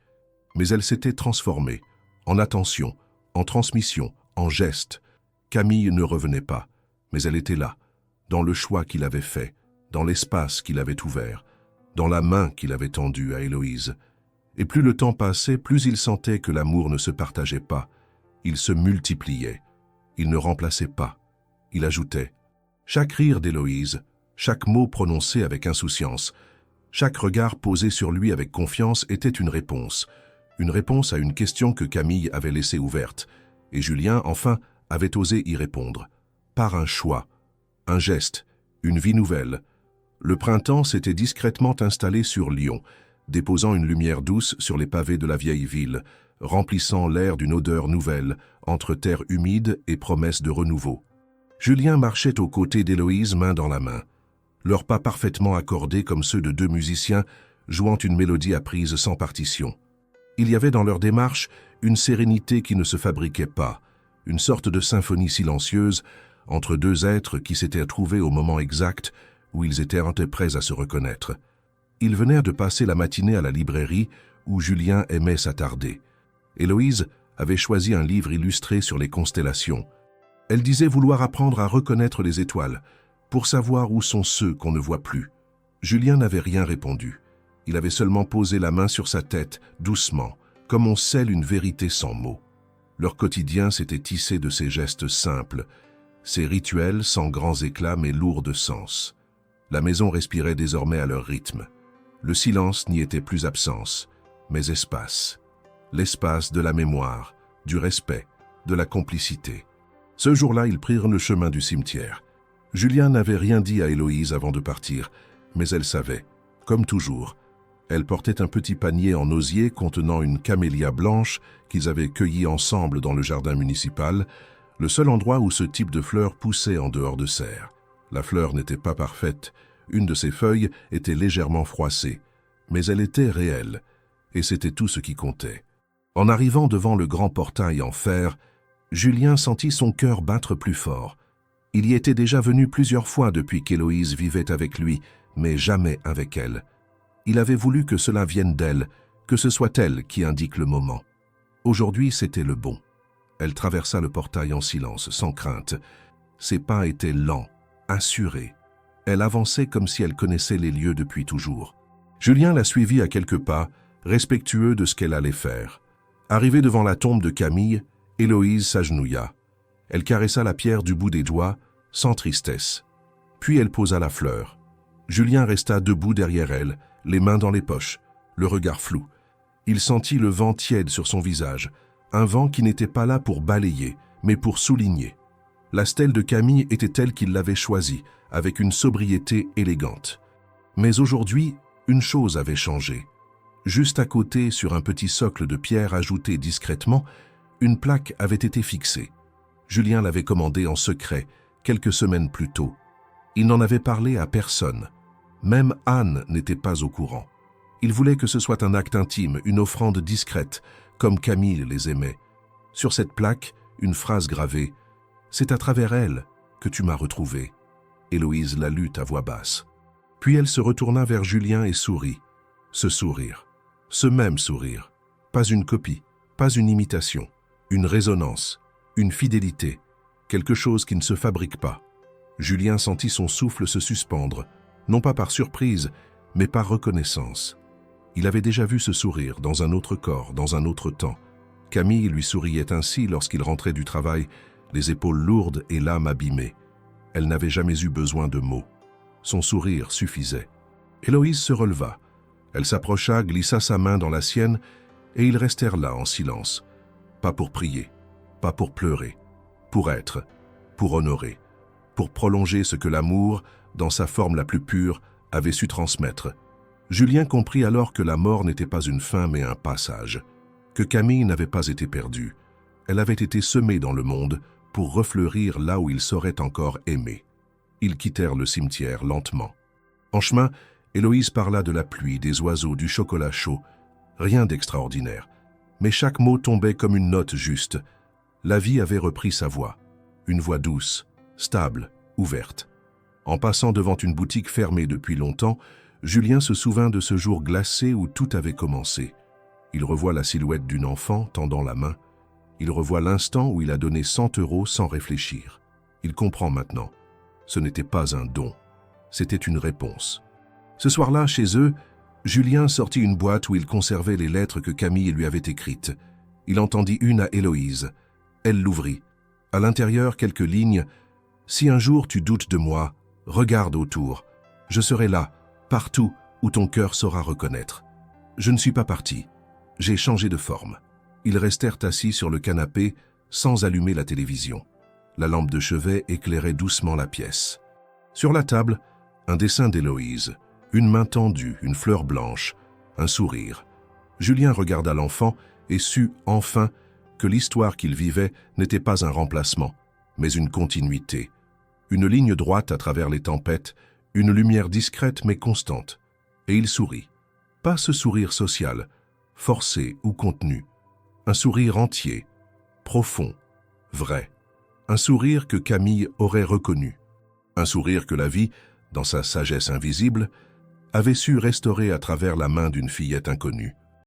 mais elle s'était transformée, en attention, en transmission, en geste. Camille ne revenait pas, mais elle était là, dans le choix qu'il avait fait, dans l'espace qu'il avait ouvert, dans la main qu'il avait tendue à Héloïse. Et plus le temps passait, plus il sentait que l'amour ne se partageait pas. Il se multipliait. Il ne remplaçait pas. Il ajoutait. Chaque rire d'Héloïse, chaque mot prononcé avec insouciance, chaque regard posé sur lui avec confiance était une réponse à une question que Camille avait laissée ouverte, et Julien, enfin, avait osé y répondre. Par un choix, un geste, une vie nouvelle. Le printemps s'était discrètement installé sur Lyon, déposant une lumière douce sur les pavés de la vieille ville, remplissant l'air d'une odeur nouvelle, entre terre humide et promesse de renouveau. Julien marchait aux côtés d'Héloïse, main dans la main, leurs pas parfaitement accordés comme ceux de deux musiciens jouant une mélodie apprise sans partition. Il y avait dans leur démarche une sérénité qui ne se fabriquait pas, une sorte de symphonie silencieuse entre deux êtres qui s'étaient trouvés au moment exact où ils étaient prêts à se reconnaître. Ils venaient de passer la matinée à la librairie où Julien aimait s'attarder. Héloïse avait choisi un livre illustré sur les constellations. Elle disait vouloir apprendre à reconnaître les étoiles, pour savoir où sont ceux qu'on ne voit plus. Julien n'avait rien répondu. Il avait seulement posé la main sur sa tête, doucement, comme on scelle une vérité sans mots. Leur quotidien s'était tissé de ces gestes simples, ces rituels sans grands éclats mais lourds de sens. La maison respirait désormais à leur rythme. Le silence n'y était plus absence, mais espace. L'espace de la mémoire, du respect, de la complicité. Ce jour-là, ils prirent le chemin du cimetière. Julien n'avait rien dit à Héloïse avant de partir, mais elle savait, comme toujours. Elle portait un petit panier en osier contenant une camélia blanche qu'ils avaient cueillie ensemble dans le jardin municipal, le seul endroit où ce type de fleur poussait en dehors de serre. La fleur n'était pas parfaite, une de ses feuilles était légèrement froissée, mais elle était réelle, et c'était tout ce qui comptait. En arrivant devant le grand portail en fer, Julien sentit son cœur battre plus fort. Il y était déjà venu plusieurs fois depuis qu'Héloïse vivait avec lui, mais jamais avec elle. Il avait voulu que cela vienne d'elle, que ce soit elle qui indique le moment. Aujourd'hui, c'était le bon. Elle traversa le portail en silence, sans crainte. Ses pas étaient lents, assurés. Elle avançait comme si elle connaissait les lieux depuis toujours. Julien la suivit à quelques pas, respectueux de ce qu'elle allait faire. Arrivée devant la tombe de Camille, Héloïse s'agenouilla. Elle caressa la pierre du bout des doigts, sans tristesse. Puis elle posa la fleur. Julien resta debout derrière elle, les mains dans les poches, le regard flou. Il sentit le vent tiède sur son visage, un vent qui n'était pas là pour balayer, mais pour souligner. La stèle de Camille était telle qu'il l'avait choisie, avec une sobriété élégante. Mais aujourd'hui, une chose avait changé. Juste à côté, sur un petit socle de pierre ajouté discrètement, une plaque avait été fixée. Julien l'avait commandée en secret, quelques semaines plus tôt. Il n'en avait parlé à personne. Même Anne n'était pas au courant. Il voulait que ce soit un acte intime, une offrande discrète, comme Camille les aimait. Sur cette plaque, une phrase gravée. « C'est à travers elle que tu m'as retrouvé. » Héloïse la lut à voix basse. Puis elle se retourna vers Julien et sourit. Ce sourire. Ce même sourire. Pas une copie, pas une imitation. Une résonance, une fidélité. Quelque chose qui ne se fabrique pas. Julien sentit son souffle se suspendre, non pas par surprise, mais par reconnaissance. Il avait déjà vu ce sourire dans un autre corps, dans un autre temps. Camille lui souriait ainsi lorsqu'il rentrait du travail, les épaules lourdes et l'âme abîmée. Elle n'avait jamais eu besoin de mots. Son sourire suffisait. Héloïse se releva. Elle s'approcha, glissa sa main dans la sienne, et ils restèrent là en silence. Pas pour prier, pas pour pleurer, pour être, pour honorer, pour prolonger ce que l'amour, dans sa forme la plus pure, avait su transmettre. Julien comprit alors que la mort n'était pas une fin mais un passage, que Camille n'avait pas été perdue. Elle avait été semée dans le monde pour refleurir là où il saurait encore aimer. Ils quittèrent le cimetière lentement. En chemin, Héloïse parla de la pluie, des oiseaux, du chocolat chaud. Rien d'extraordinaire. Mais chaque mot tombait comme une note juste. La vie avait repris sa voix. Une voix douce, stable, ouverte. En passant devant une boutique fermée depuis longtemps, Julien se souvint de ce jour glacé où tout avait commencé. Il revoit la silhouette d'une enfant tendant la main. Il revoit l'instant où il a donné 100 € sans réfléchir. Il comprend maintenant. Ce n'était pas un don. c'était une réponse. Ce soir-là, chez eux, Julien sortit une boîte où il conservait les lettres que Camille lui avait écrites. Il entendit une à Héloïse. Elle l'ouvrit. À l'intérieur, quelques lignes. « Si un jour tu doutes de moi, regarde autour. Je serai là, partout où ton cœur saura reconnaître. Je ne suis pas parti. J'ai changé de forme. » Ils restèrent assis sur le canapé sans allumer la télévision. La lampe de chevet éclairait doucement la pièce. Sur la table, un dessin d'Héloïse, une main tendue, une fleur blanche, un sourire. Julien regarda l'enfant et sut enfin que l'histoire qu'il vivait n'était pas un remplacement, mais une continuité. Une ligne droite à travers les tempêtes, une lumière discrète mais constante. Et il sourit. Pas ce sourire social, forcé ou contenu. Un sourire entier, profond, vrai. Un sourire que Camille aurait reconnu. Un sourire que la vie, dans sa sagesse invisible, avait su restaurer à travers la main d'une fillette inconnue.